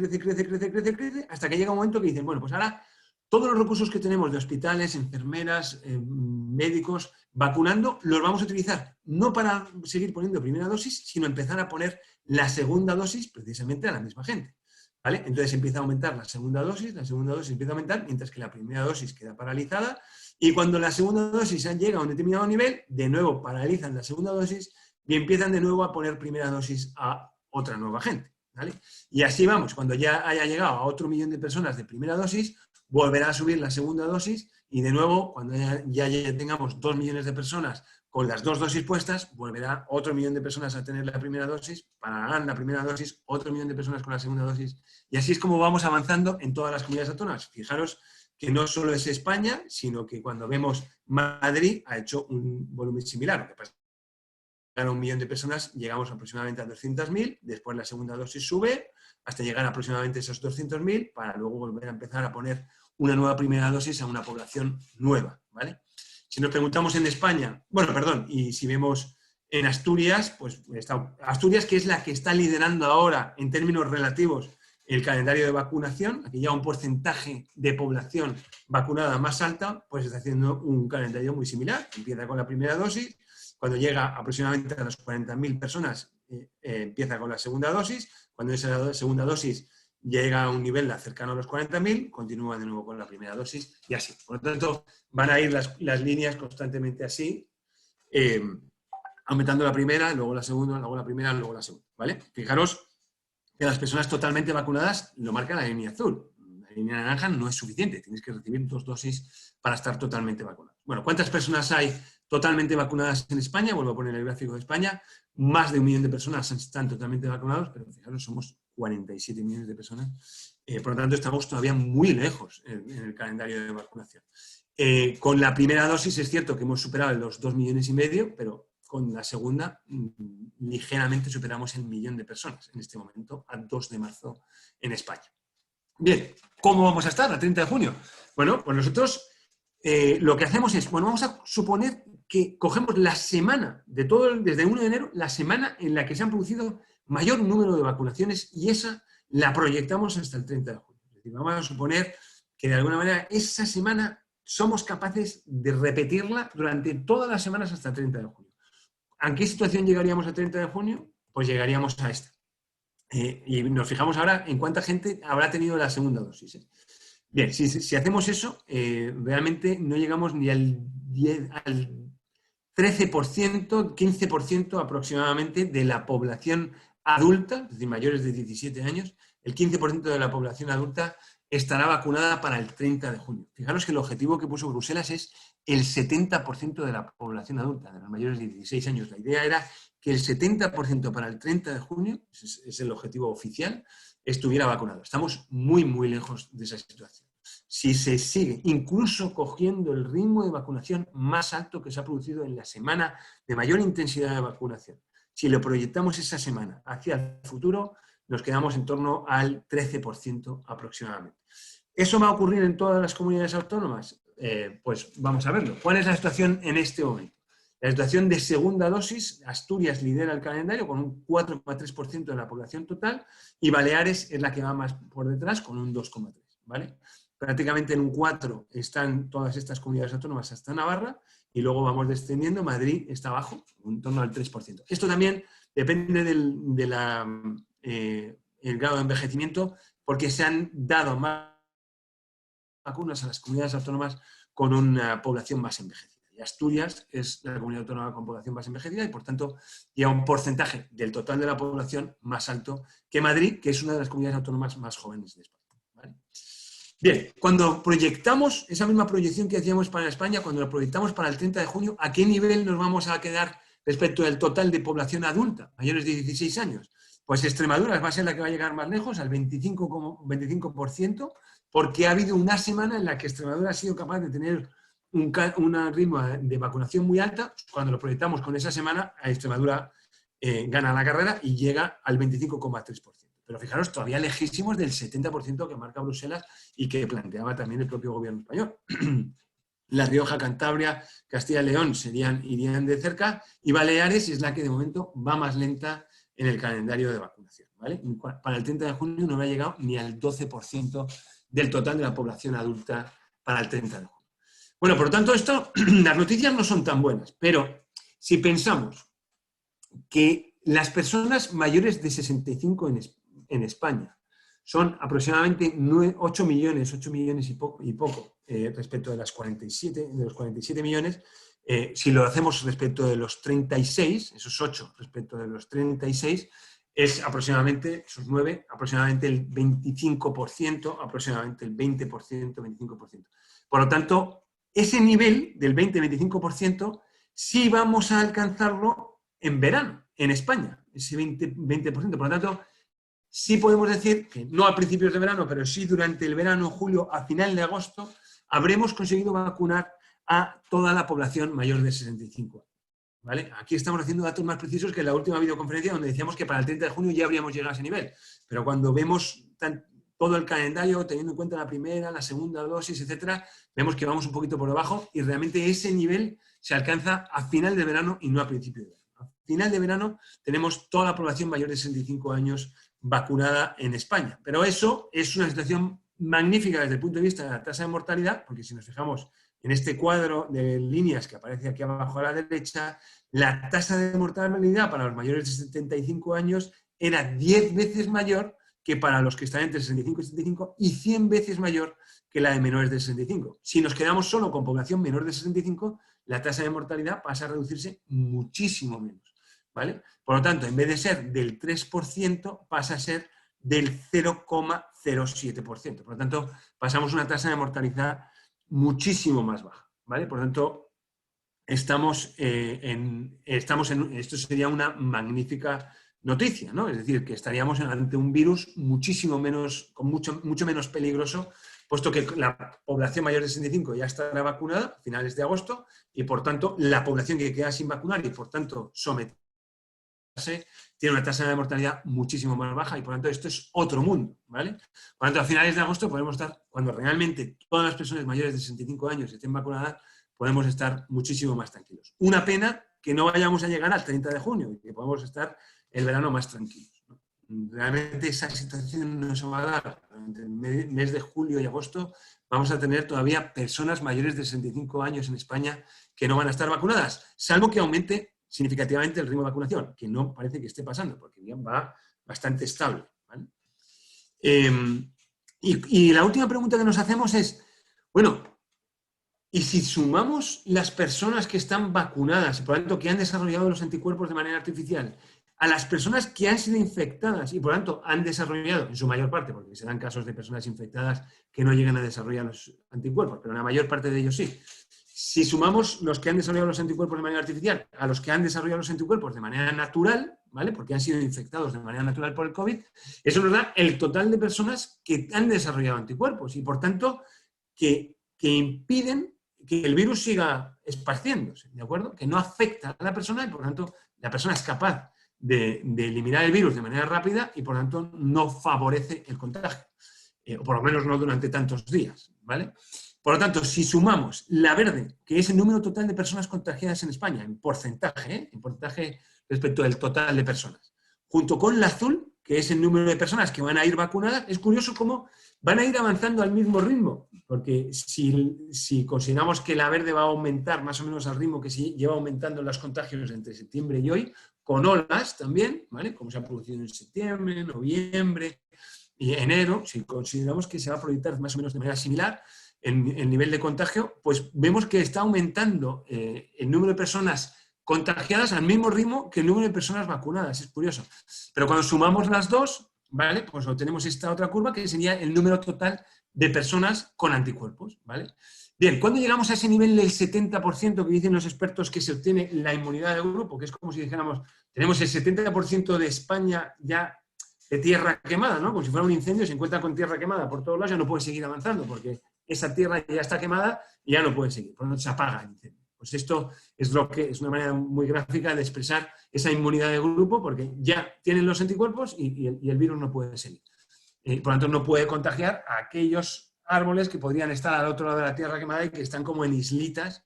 hasta que llega un momento que dicen, bueno, pues ahora todos los recursos que tenemos de hospitales, enfermeras, médicos, vacunando, los vamos a utilizar no para seguir poniendo primera dosis, sino empezar a poner la segunda dosis precisamente a la misma gente, ¿vale? Entonces empieza a aumentar la segunda dosis empieza a aumentar, mientras que la primera dosis queda paralizada, y cuando la segunda dosis llega a un determinado nivel, de nuevo paralizan la segunda dosis y empiezan de nuevo a poner primera dosis a otra nueva gente, ¿vale? Y así vamos, cuando ya haya llegado a otro millón de personas de primera dosis, volverá a subir la segunda dosis y de nuevo, cuando ya tengamos 2 millones de personas con las 2 dosis puestas, volverá otro millón de personas a tener la primera dosis, pararán la primera dosis, otro millón de personas con la segunda dosis, y así es como vamos avanzando en todas las comunidades autónomas. Fijaros que no solo es España, sino que cuando vemos Madrid ha hecho un volumen similar. Lo que pasa es que a 1 millón de personas llegamos aproximadamente a 200.000, después la segunda dosis sube hasta llegar aproximadamente a esos 200.000 para luego volver a empezar a poner una nueva primera dosis a una población nueva, ¿vale? Si nos preguntamos en España, y si vemos en Asturias, pues Asturias, que es la que está liderando ahora en términos relativos el calendario de vacunación, aquí ya un porcentaje de población vacunada más alta, pues está haciendo un calendario muy similar. Empieza con la primera dosis, cuando llega aproximadamente a las 40.000 personas, empieza con la segunda dosis, cuando esa segunda dosis llega a un nivel cercano a los 40.000, continúa de nuevo con la primera dosis y así. Por lo tanto, van a ir las líneas constantemente así, aumentando la primera, luego la segunda, luego la primera, luego la segunda, ¿vale? Fijaros que las personas totalmente vacunadas lo marca la línea azul. La línea naranja no es suficiente, tienes que recibir 2 dosis para estar totalmente vacunado. Bueno, ¿cuántas personas hay totalmente vacunadas en España? Vuelvo a poner el gráfico de España. Más de 1 millón de personas están totalmente vacunados, pero fijaros, somos 47 millones de personas. Por lo tanto, estamos todavía muy lejos en el calendario de vacunación. Con la primera dosis es cierto que hemos superado los 2,5 millones, pero con la segunda ligeramente superamos el 1 millón de personas en este momento, a 2 de marzo en España. Bien, ¿cómo vamos a estar a 30 de junio? Bueno, pues nosotros lo que hacemos es, vamos a suponer que cogemos la semana desde 1 de enero, la semana en la que se han producido mayor número de vacunaciones, y esa la proyectamos hasta el 30 de junio. Es decir, vamos a suponer que de alguna manera esa semana somos capaces de repetirla durante todas las semanas hasta el 30 de junio. ¿A qué situación llegaríamos el 30 de junio? Pues llegaríamos a esta. Y nos fijamos ahora en cuánta gente habrá tenido la segunda dosis. Bien, si hacemos eso, realmente no llegamos ni al 13%, 15% aproximadamente de la población adulta, es decir, mayores de 17 años, el 15% de la población adulta estará vacunada para el 30 de junio. Fijaros que el objetivo que puso Bruselas es el 70% de la población adulta, de los mayores de 16 años. La idea era que el 70% para el 30 de junio, es el objetivo oficial, estuviera vacunado. Estamos muy, muy lejos de esa situación. Si se sigue incluso cogiendo el ritmo de vacunación más alto que se ha producido en la semana de mayor intensidad de vacunación, si lo proyectamos esa semana hacia el futuro, nos quedamos en torno al 13% aproximadamente. ¿Eso va a ocurrir en todas las comunidades autónomas? Pues vamos a verlo. ¿Cuál es la situación en este momento? La situación de segunda dosis, Asturias lidera el calendario con un 4,3% de la población total y Baleares es la que va más por detrás con un 2,3%. ¿Vale? Prácticamente en un 4 están todas estas comunidades autónomas hasta Navarra y luego vamos descendiendo, Madrid está abajo, en torno al 3%. Esto también depende del grado de envejecimiento porque se han dado más vacunas a las comunidades autónomas con una población más envejecida. Y Asturias es la comunidad autónoma con población más envejecida y, por tanto, lleva un porcentaje del total de la población más alto que Madrid, que es una de las comunidades autónomas más jóvenes de España. ¿Vale? Bien, cuando proyectamos esa misma proyección que hacíamos para España, cuando la proyectamos para el 30 de junio, ¿a qué nivel nos vamos a quedar respecto del total de población adulta, mayores de 16 años? Pues Extremadura va a ser la que va a llegar más lejos, al 25%, porque ha habido una semana en la que Extremadura ha sido capaz de tener un ritmo de vacunación muy alta. Cuando lo proyectamos con esa semana, Extremadura gana la carrera y llega al 25,3%. Pero fijaros, todavía lejísimos del 70% que marca Bruselas y que planteaba también el propio gobierno español. La Rioja, Cantabria, Castilla y León irían de cerca y Baleares es la que de momento va más lenta en el calendario de vacunación. ¿Vale? Para el 30 de junio no había llegado ni al 12% del total de la población adulta para el 30 de junio. Bueno, por lo tanto, las noticias no son tan buenas, pero si pensamos que las personas mayores de 65 en España son aproximadamente 8 millones y poco respecto de los 47 millones. Si lo hacemos respecto de los 36, esos 8 respecto de los 36, es aproximadamente, esos 9, aproximadamente el 25%, aproximadamente el 20%, 25%. Por lo tanto, ese nivel del 20-25% sí vamos a alcanzarlo en verano, en España, ese 20%. Por lo tanto, sí podemos decir que no a principios de verano, pero sí durante el verano, julio, a final de agosto, habremos conseguido vacunar a toda la población mayor de 65 años. ¿Vale? Aquí estamos haciendo datos más precisos que en la última videoconferencia donde decíamos que para el 30 de junio ya habríamos llegado a ese nivel. Pero cuando vemos todo el calendario, teniendo en cuenta la primera, la segunda dosis, etcétera, vemos que vamos un poquito por debajo y realmente ese nivel se alcanza a final de verano y no a principio de verano. A final de verano tenemos toda la población mayor de 65 años vacunada en España. Pero eso es una situación magnífica desde el punto de vista de la tasa de mortalidad, porque si nos fijamos en este cuadro de líneas que aparece aquí abajo a la derecha, la tasa de mortalidad para los mayores de 75 años era 10 veces mayor que para los que están entre 65 y 75 y 100 veces mayor que la de menores de 65. Si nos quedamos solo con población menor de 65, la tasa de mortalidad pasa a reducirse muchísimo menos. ¿Vale? Por lo tanto, en vez de ser del 3%, pasa a ser del 0,07%. Por lo tanto, pasamos a una tasa de mortalidad muchísimo más baja. ¿Vale? Por lo tanto, esto sería una magnífica noticia, ¿no? Es decir, que estaríamos ante un virus muchísimo menos, con mucho menos peligroso, puesto que la población mayor de 65 ya estará vacunada a finales de agosto y, por tanto, la población que queda sin vacunar y, por tanto, sometida tiene una tasa de mortalidad muchísimo más baja y por lo tanto esto es otro mundo, ¿vale? Por lo tanto, a finales de agosto podemos estar, cuando realmente todas las personas mayores de 65 años estén vacunadas, podemos estar muchísimo más tranquilos. Una pena que no vayamos a llegar al 30 de junio y que podamos estar el verano más tranquilos, ¿no? Realmente esa situación no se va a dar. Durante el mes de julio y agosto vamos a tener todavía personas mayores de 65 años en España que no van a estar vacunadas, salvo que aumente significativamente el ritmo de vacunación, que no parece que esté pasando, porque va bastante estable, ¿vale? Y la última pregunta que nos hacemos es, bueno, ¿y si sumamos las personas que están vacunadas y por lo tanto que han desarrollado los anticuerpos de manera artificial a las personas que han sido infectadas y por lo tanto han desarrollado, en su mayor parte, porque se dan casos de personas infectadas que no llegan a desarrollar los anticuerpos, pero la mayor parte de ellos sí. Si sumamos los que han desarrollado los anticuerpos de manera artificial a los que han desarrollado los anticuerpos de manera natural, ¿vale? Porque han sido infectados de manera natural por el COVID, eso nos da el total de personas que han desarrollado anticuerpos y por tanto que impiden que el virus siga esparciéndose, ¿de acuerdo? Que no afecta a la persona y por tanto la persona es capaz de eliminar el virus de manera rápida y por tanto no favorece el contagio, o por lo menos no durante tantos días, ¿vale? Por lo tanto, si sumamos la verde, que es el número total de personas contagiadas en España, en porcentaje respecto del total de personas, junto con la azul, que es el número de personas que van a ir vacunadas, es curioso cómo van a ir avanzando al mismo ritmo, porque si consideramos que la verde va a aumentar más o menos al ritmo que se lleva aumentando los contagios entre septiembre y hoy, con olas también, ¿vale? Como se ha producido en septiembre, noviembre y enero, si consideramos que se va a proyectar más o menos de manera similar en el nivel de contagio, pues vemos que está aumentando el número de personas contagiadas al mismo ritmo que el número de personas vacunadas. Es curioso. Pero cuando sumamos las dos, ¿vale? Pues obtenemos esta otra curva que sería el número total de personas con anticuerpos, ¿vale? Bien, cuando llegamos a ese nivel del 70% que dicen los expertos que se obtiene la inmunidad de grupo, que es como si dijéramos, tenemos el 70% de España ya de tierra quemada, ¿no? Como si fuera un incendio, se encuentra con tierra quemada por todos lados, ya no puede seguir avanzando porque esa tierra ya está quemada y ya no puede seguir, por lo tanto se apaga el incendio. Pues esto es lo que es una manera muy gráfica de expresar esa inmunidad de grupo porque ya tienen los anticuerpos y el virus no puede seguir. Por lo tanto, no puede contagiar a aquellos árboles que podrían estar al otro lado de la tierra quemada y que están como en islitas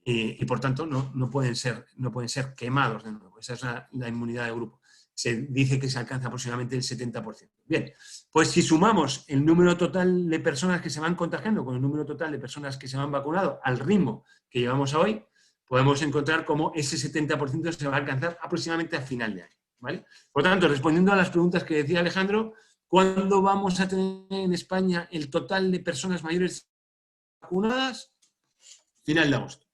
y por tanto no pueden ser quemados de nuevo. Esa es la inmunidad de grupo. Se dice que se alcanza aproximadamente el 70%. Bien, pues si sumamos el número total de personas que se van contagiando con el número total de personas que se van vacunando al ritmo que llevamos a hoy, podemos encontrar cómo ese 70% se va a alcanzar aproximadamente a final de año, ¿vale? Por tanto, respondiendo a las preguntas que decía Alejandro, ¿cuándo vamos a tener en España el total de personas mayores vacunadas? Final de agosto.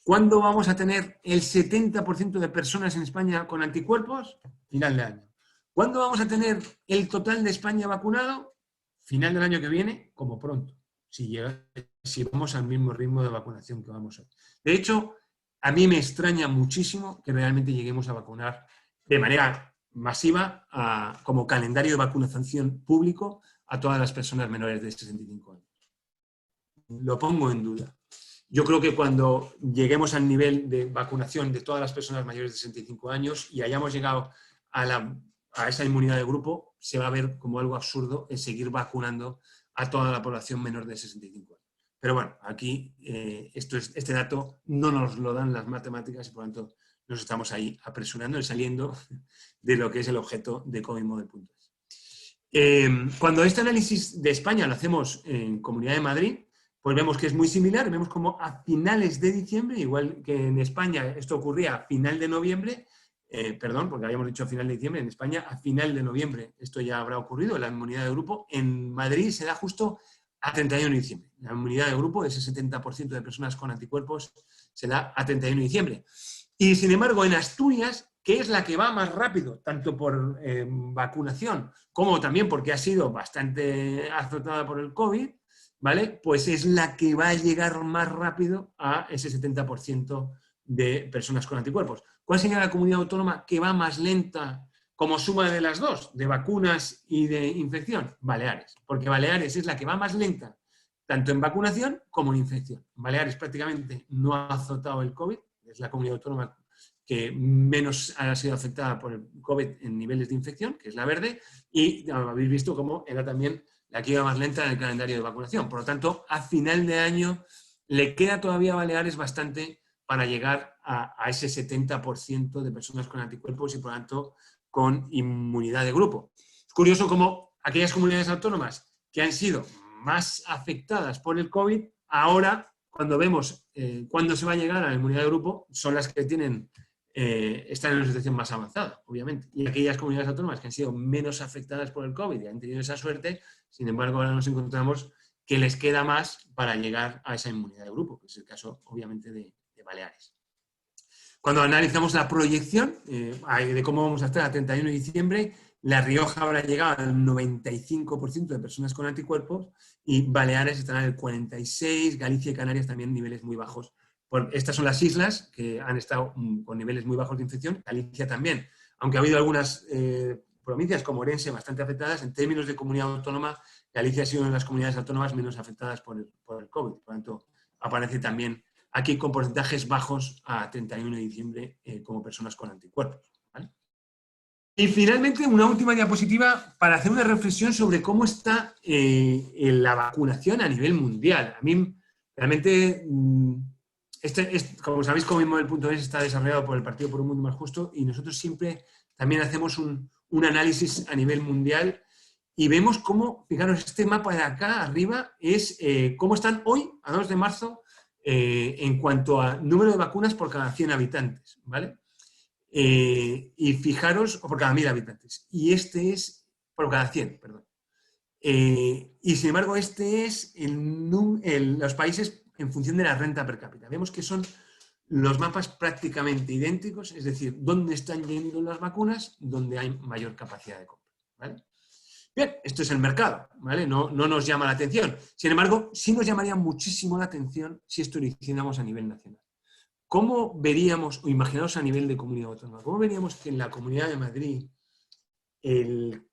¿Cuándo vamos a tener el 70% de personas en España con anticuerpos? Final de año. ¿Cuándo vamos a tener el total de España vacunado? Final del año que viene, como pronto, si vamos al mismo ritmo de vacunación que vamos hoy. De hecho, a mí me extraña muchísimo que realmente lleguemos a vacunar de manera masiva, como calendario de vacunación público, a todas las personas menores de 65 años. Lo pongo en duda. Yo creo que cuando lleguemos al nivel de vacunación de todas las personas mayores de 65 años y hayamos llegado a esa inmunidad de grupo, se va a ver como algo absurdo el seguir vacunando a toda la población menor de 65 años. Pero bueno, aquí este dato no nos lo dan las matemáticas y por lo tanto nos estamos ahí apresurando y saliendo de lo que es el objeto de COVIDmodel.es. Cuando este análisis de España lo hacemos en Comunidad de Madrid, pues vemos que es muy similar, vemos como a finales de diciembre, igual que en España esto ocurría a final de noviembre, porque habíamos dicho a final de diciembre, en España a final de noviembre esto ya habrá ocurrido, la inmunidad de grupo, en Madrid se da justo a 31 de diciembre. La inmunidad de grupo, ese 70% de personas con anticuerpos, se da a 31 de diciembre. Y sin embargo, en Asturias, que es la que va más rápido, tanto por vacunación como también porque ha sido bastante azotada por el COVID, ¿vale? Pues es la que va a llegar más rápido a ese 70% de personas con anticuerpos. ¿Cuál sería la comunidad autónoma que va más lenta como suma de las dos, de vacunas y de infección? Baleares, porque Baleares es la que va más lenta, tanto en vacunación como en infección. Baleares prácticamente no ha azotado el COVID, es la comunidad autónoma que menos ha sido afectada por el COVID en niveles de infección, que es la verde, y habéis visto cómo era también la que iba más lenta en el calendario de vacunación. Por lo tanto, a final de año le queda todavía a Baleares bastante para llegar a ese 70% de personas con anticuerpos y, por lo tanto, con inmunidad de grupo. Es curioso cómo aquellas comunidades autónomas que han sido más afectadas por el COVID, ahora, cuando vemos cuándo se va a llegar a la inmunidad de grupo, son las que tienen están en una situación más avanzada, obviamente. Y aquellas comunidades autónomas que han sido menos afectadas por el COVID y han tenido esa suerte, sin embargo, ahora nos encontramos que les queda más para llegar a esa inmunidad de grupo, que es el caso, obviamente, de Baleares. Cuando analizamos la proyección de cómo vamos a estar a 31 de diciembre, La Rioja habrá llegado al 95% de personas con anticuerpos y Baleares estará en el 46%, Galicia y Canarias también niveles muy bajos. Estas son las islas que han estado con niveles muy bajos de infección, Galicia también, aunque ha habido algunas provincias como Orense bastante afectadas, en términos de comunidad autónoma, Galicia ha sido una de las comunidades autónomas menos afectadas por el COVID, por lo tanto aparece también aquí con porcentajes bajos a 31 de diciembre como personas con anticuerpos. ¿Vale? Y finalmente, una última diapositiva para hacer una reflexión sobre cómo está la vacunación a nivel mundial. A mí, realmente, como sabéis, Covidmodel.es está desarrollado por el Partido por un Mundo Más Justo y nosotros siempre también hacemos un análisis a nivel mundial y vemos cómo, fijaros, este mapa de acá arriba es cómo están hoy, a 2 de marzo, en cuanto a número de vacunas por cada 100 habitantes, ¿vale? Y fijaros, o por cada 1000 habitantes. Y este es, por cada 100, perdón. Y sin embargo, este es los países en función de la renta per cápita. Vemos que son los mapas prácticamente idénticos, es decir, dónde están yendo las vacunas, donde hay mayor capacidad de compra, ¿vale? Bien, esto es el mercado, ¿vale? No nos llama la atención. Sin embargo, sí nos llamaría muchísimo la atención si esto lo hiciéramos a nivel nacional. ¿Cómo veríamos, o imaginaos a nivel de comunidad autónoma, cómo veríamos que en la Comunidad de Madrid el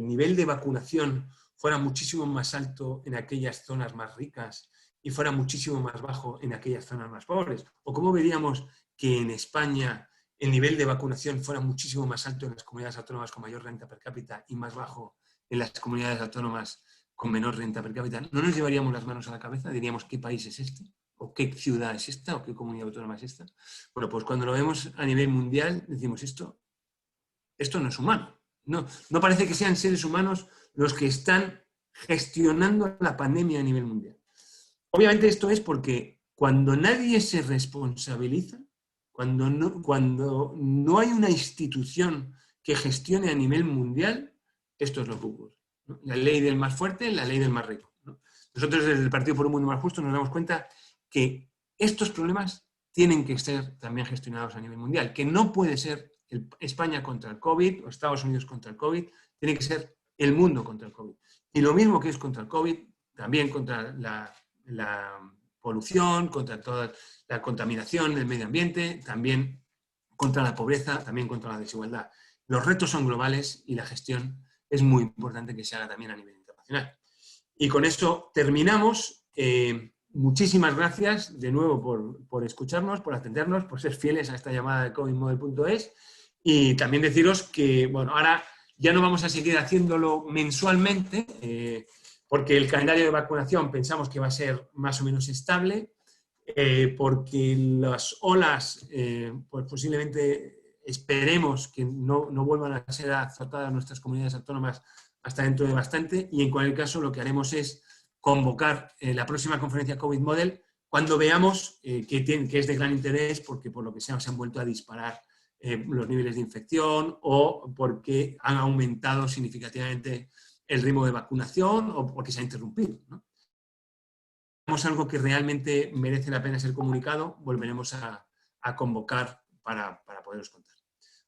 nivel de vacunación fuera muchísimo más alto en aquellas zonas más ricas y fuera muchísimo más bajo en aquellas zonas más pobres? ¿O cómo veríamos que en España el nivel de vacunación fuera muchísimo más alto en las comunidades autónomas con mayor renta per cápita y más bajo en las comunidades autónomas con menor renta per cápita? ¿No nos llevaríamos las manos a la cabeza? ¿Diríamos qué país es este? ¿O qué ciudad es esta? ¿O qué comunidad autónoma es esta? Bueno, pues cuando lo vemos a nivel mundial decimos esto no es humano. No parece que sean seres humanos los que están gestionando la pandemia a nivel mundial. Obviamente esto es porque cuando nadie se responsabiliza, cuando no hay una institución que gestione a nivel mundial, esto es lo que ocurre, ¿no? La ley del más fuerte, la ley del más rico, ¿no? Nosotros desde el Partido por un Mundo Más Justo nos damos cuenta que estos problemas tienen que ser también gestionados a nivel mundial, que no puede ser España contra el COVID o Estados Unidos contra el COVID, tiene que ser el mundo contra el COVID. Y lo mismo que es contra el COVID, también contra la polución, contra toda la contaminación del medio ambiente, también contra la pobreza, también contra la desigualdad. Los retos son globales y la gestión es muy importante que se haga también a nivel internacional. Y con eso terminamos. Muchísimas gracias de nuevo por escucharnos, por atendernos, por ser fieles a esta llamada de Covidmodel.es y también deciros que, bueno, ahora ya no vamos a seguir haciéndolo mensualmente porque el calendario de vacunación pensamos que va a ser más o menos estable, porque las olas, pues posiblemente esperemos que no vuelvan a ser azotadas nuestras comunidades autónomas hasta dentro de bastante, y en cualquier caso lo que haremos es convocar la próxima conferencia COVID Model cuando veamos que es de gran interés porque por lo que sea se han vuelto a disparar los niveles de infección o porque han aumentado significativamente el ritmo de vacunación o porque se ha interrumpido, ¿no? Si algo que realmente merece la pena ser comunicado, volveremos a convocar para poderos contar.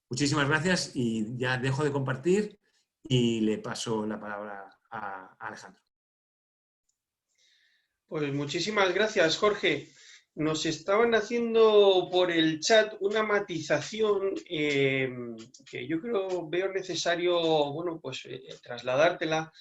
Muchísimas gracias y ya dejo de compartir y le paso la palabra a Alejandro. Pues muchísimas gracias, Jorge. Nos estaban haciendo por el chat una matización que yo veo necesario, bueno, pues trasladártela,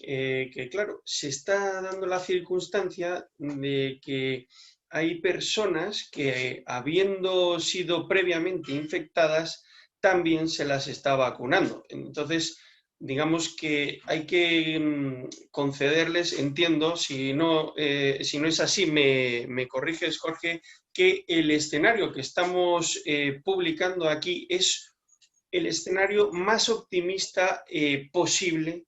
que claro, se está dando la circunstancia de que hay personas que, habiendo sido previamente infectadas, también se las está vacunando. Entonces, digamos que hay que concederles, entiendo, si no es así, me corriges, Jorge, que el escenario que estamos publicando aquí es el escenario más optimista posible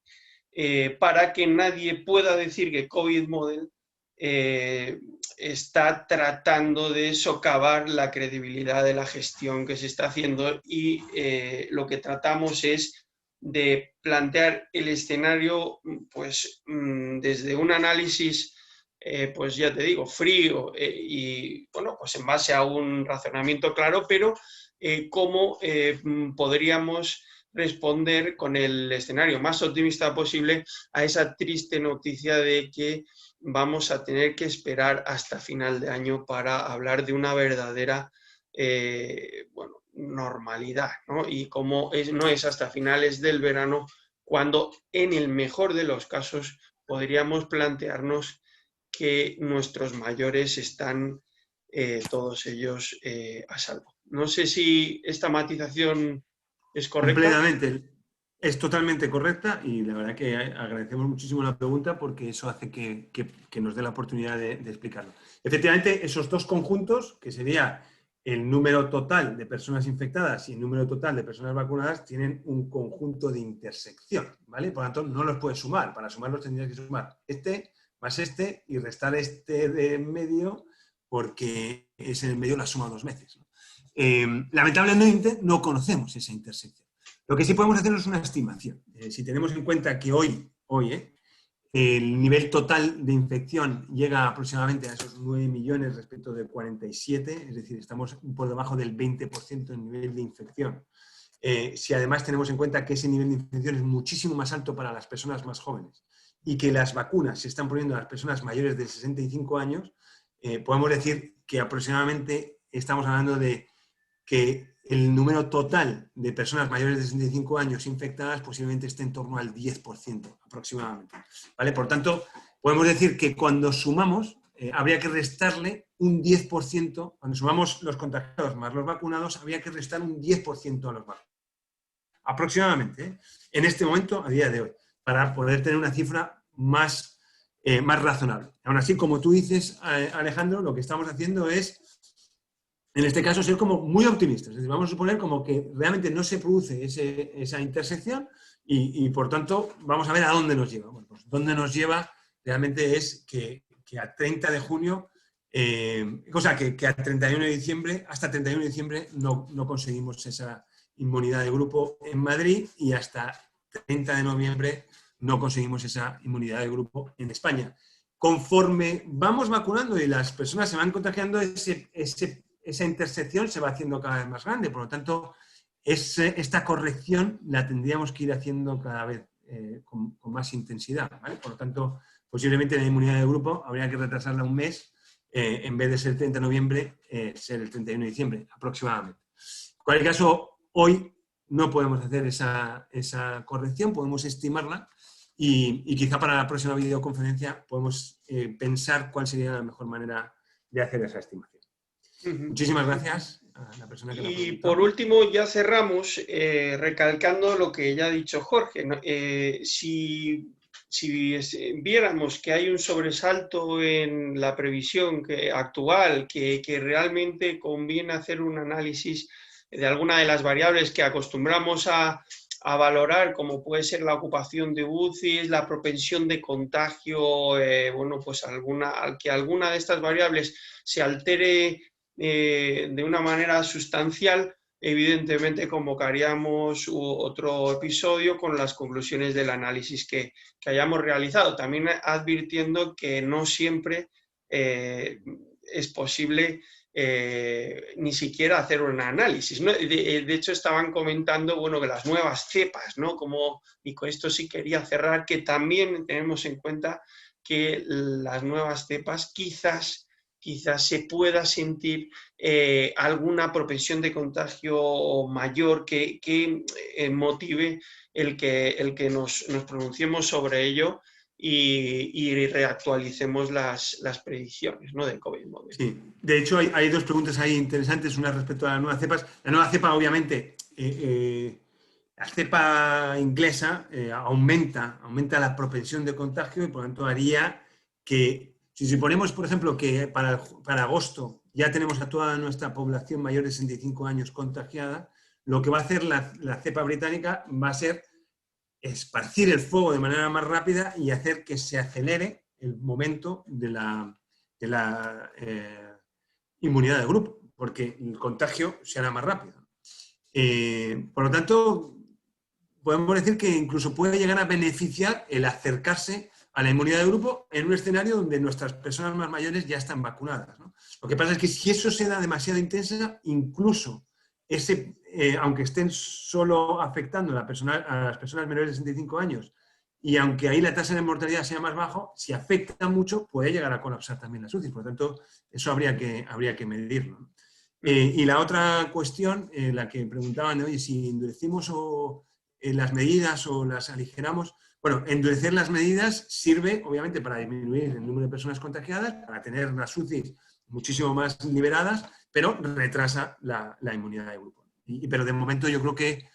para que nadie pueda decir que COVID Model está tratando de socavar la credibilidad de la gestión que se está haciendo y lo que tratamos es de plantear el escenario pues, desde un análisis, pues ya te digo, frío y bueno, pues en base a un razonamiento claro, pero cómo podríamos responder con el escenario más optimista posible a esa triste noticia de que vamos a tener que esperar hasta final de año para hablar de una verdadera bueno, normalidad, ¿no? Y como no es hasta finales del verano cuando en el mejor de los casos podríamos plantearnos que nuestros mayores están todos ellos a salvo. No sé si esta matización es correcta. Completamente. Es totalmente correcta y la verdad que agradecemos muchísimo la pregunta porque eso hace que nos dé la oportunidad de explicarlo. Efectivamente, esos dos conjuntos, que sería el número total de personas infectadas y el número total de personas vacunadas, tienen un conjunto de intersección, ¿vale? Por lo tanto, no los puedes sumar. Para sumarlos tendrías que sumar este más este y restar este de en medio porque es en el medio la suma de 2 veces, ¿no? Lamentablemente no conocemos esa intersección. Lo que sí podemos hacer es una estimación. Si tenemos en cuenta que hoy el nivel total de infección llega aproximadamente a esos 9 millones respecto de 47, es decir, estamos por debajo del 20% en nivel de infección. Si además tenemos en cuenta que ese nivel de infección es muchísimo más alto para las personas más jóvenes y que las vacunas se están poniendo a las personas mayores de 65 años, podemos decir que aproximadamente estamos hablando de que el número total de personas mayores de 65 años infectadas posiblemente esté en torno al 10% aproximadamente, ¿vale? Por tanto, podemos decir que cuando sumamos, habría que restarle un 10%, cuando sumamos los contagiados más los vacunados, habría que restar un 10% a los vacunados. Aproximadamente, en este momento, a día de hoy, para poder tener una cifra más razonable. Aún así, como tú dices, Alejandro, lo que estamos haciendo es, en este caso, ser como muy optimistas. Es decir, vamos a suponer como que realmente no se produce esa intersección y, por tanto, vamos a ver a dónde nos lleva. Bueno, pues dónde nos lleva realmente es que a 30 de junio, que a 31 de diciembre, hasta 31 de diciembre no conseguimos esa inmunidad de grupo en Madrid y hasta 30 de noviembre no conseguimos esa inmunidad de grupo en España. Conforme vamos vacunando y las personas se van contagiando, esa intersección se va haciendo cada vez más grande. Por lo tanto, esta corrección la tendríamos que ir haciendo cada vez con más intensidad, ¿vale? Por lo tanto, posiblemente la inmunidad de grupo habría que retrasarla un mes, en vez de ser el 30 de noviembre, ser el 31 de diciembre aproximadamente. En cualquier caso, hoy no podemos hacer esa corrección, podemos estimarla y quizá para la próxima videoconferencia podemos pensar cuál sería la mejor manera de hacer esa estimación. Muchísimas gracias a la persona que la Y por último, ya cerramos recalcando lo que ya ha dicho Jorge, ¿no? Si viéramos que hay un sobresalto en la previsión actual, que realmente conviene hacer un análisis de alguna de las variables que acostumbramos a valorar, como puede ser la ocupación de UCIs, la propensión de contagio, bueno, pues al que alguna de estas variables se altere de una manera sustancial, evidentemente convocaríamos otro episodio con las conclusiones del análisis que hayamos realizado, también advirtiendo que no siempre es posible ni siquiera hacer un análisis, ¿no? De hecho, estaban comentando, bueno, que las nuevas cepas, ¿no? Y con esto sí quería cerrar, que también tenemos en cuenta que las nuevas cepas quizás se pueda sentir alguna propensión de contagio mayor que motive el que nos pronunciemos sobre ello y reactualicemos las predicciones, ¿no?, del COVID-19. Sí, de hecho hay dos preguntas ahí interesantes, una respecto a las nuevas cepas. La nueva cepa, obviamente, la cepa inglesa aumenta la propensión de contagio y por lo tanto haría que, si suponemos, por ejemplo, que para agosto ya tenemos a toda nuestra población mayor de 65 años contagiada, lo que va a hacer la cepa británica va a ser esparcir el fuego de manera más rápida y hacer que se acelere el momento de la inmunidad de grupo, porque el contagio se hará más rápido. Por lo tanto, podemos decir que incluso puede llegar a beneficiar el acercarse a la inmunidad de grupo en un escenario donde nuestras personas más mayores ya están vacunadas, ¿no? Lo que pasa es que si eso se da demasiado intensa, incluso aunque estén solo afectando a las personas menores de 65 años, y aunque ahí la tasa de mortalidad sea más bajo, si afecta mucho puede llegar a colapsar también las UCI. Por lo tanto, eso habría que medirlo, ¿no? Y la otra cuestión, la que preguntaban, oye, si endurecimos las medidas o las aligeramos. Bueno, endurecer las medidas sirve, obviamente, para disminuir el número de personas contagiadas, para tener las UCIs muchísimo más liberadas, pero retrasa la inmunidad de grupo. Pero de momento yo creo que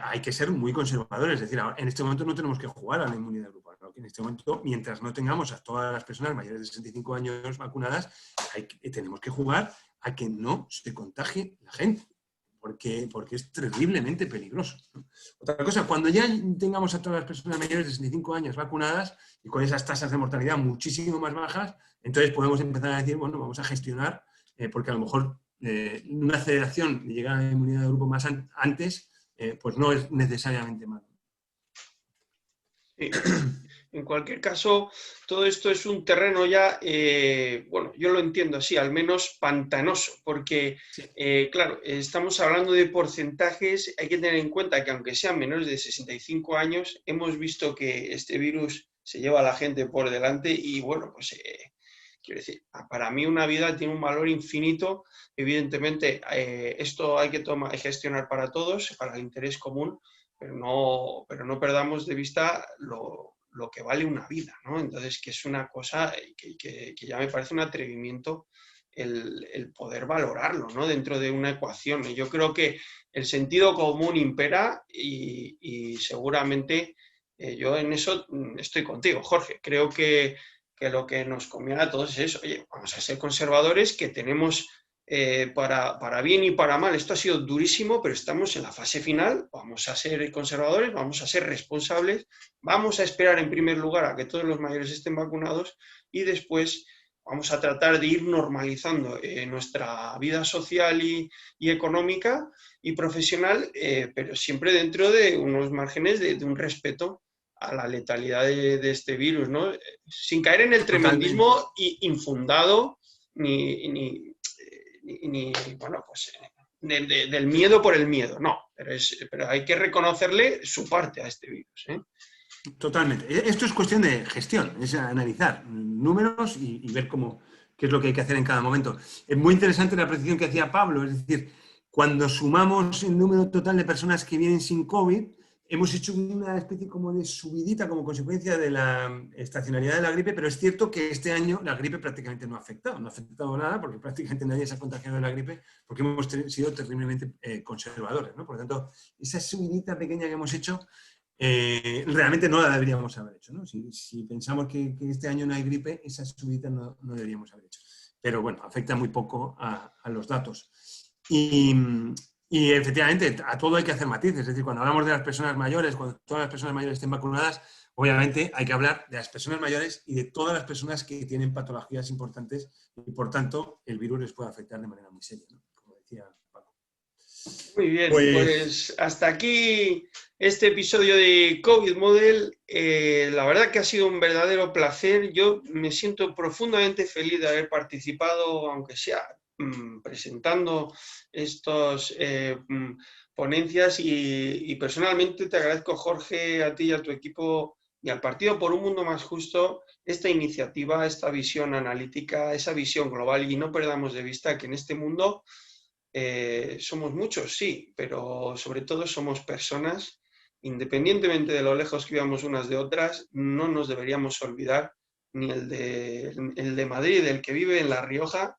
hay que ser muy conservadores. Es decir, en este momento no tenemos que jugar a la inmunidad de grupo. ¿No? En este momento, mientras no tengamos a todas las personas mayores de 65 años vacunadas, tenemos que jugar a que no se contagie la gente, porque es terriblemente peligroso, ¿no? Otra cosa, cuando ya tengamos a todas las personas mayores de 65 años vacunadas y con esas tasas de mortalidad muchísimo más bajas, entonces podemos empezar a decir, bueno, vamos a gestionar, porque a lo mejor una aceleración de llegar a la inmunidad de grupo más antes, pues no es necesariamente malo. Sí. En cualquier caso, todo esto es un terreno ya, bueno, yo lo entiendo así, al menos pantanoso, porque, Sí. claro, estamos hablando de porcentajes, hay que tener en cuenta que aunque sean menores de 65 años, hemos visto que este virus se lleva a la gente por delante y, bueno, pues, quiero decir, para mí una vida tiene un valor infinito, evidentemente, esto hay que gestionar para todos, para el interés común, pero no perdamos de vista lo que vale una vida, ¿no? Entonces, que es una cosa que ya me parece un atrevimiento el poder valorarlo, ¿no? Dentro de una ecuación. Y yo creo que el sentido común impera y seguramente yo en eso estoy contigo, Jorge. Creo que lo que nos conviene a todos es eso. Oye, vamos a ser conservadores, que tenemos para bien y para mal. Esto ha sido durísimo, pero estamos en la fase final. Vamos a ser conservadores, vamos a ser responsables, vamos a esperar en primer lugar a que todos los mayores estén vacunados y después vamos a tratar de ir normalizando nuestra vida social y económica y profesional, pero siempre dentro de unos márgenes de un respeto a la letalidad de este virus, ¿no? Sin caer en el tremendismo infundado ni bueno, pues del miedo por el miedo, no, pero hay que reconocerle su parte a este virus, ¿eh? Totalmente. Esto es cuestión de gestión, es analizar números y ver qué es lo que hay que hacer en cada momento. Es muy interesante la precisión que hacía Pablo, es decir, cuando sumamos el número total de personas que vienen sin COVID, hemos hecho una especie como de subidita como consecuencia de la estacionalidad de la gripe, pero es cierto que este año la gripe prácticamente no ha afectado nada, porque prácticamente nadie se ha contagiado de la gripe, porque hemos sido terriblemente conservadores, ¿no? Por lo tanto, esa subidita pequeña que hemos hecho, realmente no la deberíamos haber hecho, ¿no? Si pensamos que este año no hay gripe, esa subidita no deberíamos haber hecho. Pero bueno, afecta muy poco a los datos. Y efectivamente, a todo hay que hacer matices. Es decir, cuando hablamos de las personas mayores, cuando todas las personas mayores estén vacunadas, obviamente hay que hablar de las personas mayores y de todas las personas que tienen patologías importantes y, por tanto, el virus les puede afectar de manera muy seria, ¿no? Como decía Paco. Muy bien, pues hasta aquí este episodio de COVID Model. La verdad que ha sido un verdadero placer. Yo me siento profundamente feliz de haber participado, aunque sea presentando estas ponencias y personalmente te agradezco, Jorge, a ti y a tu equipo y al Partido por un Mundo Más Justo esta iniciativa, esta visión analítica, esa visión global, y no perdamos de vista que en este mundo somos muchos, sí, pero sobre todo somos personas. Independientemente de lo lejos que vivamos unas de otras, no nos deberíamos olvidar ni el de Madrid, el que vive en La Rioja,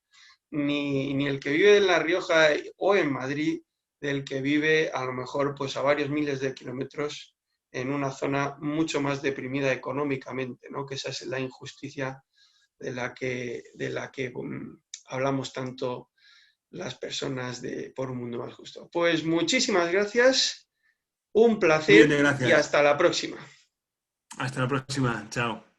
ni el que vive en La Rioja o en Madrid, del que vive a lo mejor pues a varios miles de kilómetros en una zona mucho más deprimida económicamente, ¿no? Que esa es la injusticia de la que hablamos tanto las personas por un mundo más justo. Pues muchísimas gracias, un placer Bien, gracias. y hasta la próxima. Hasta la próxima, chao.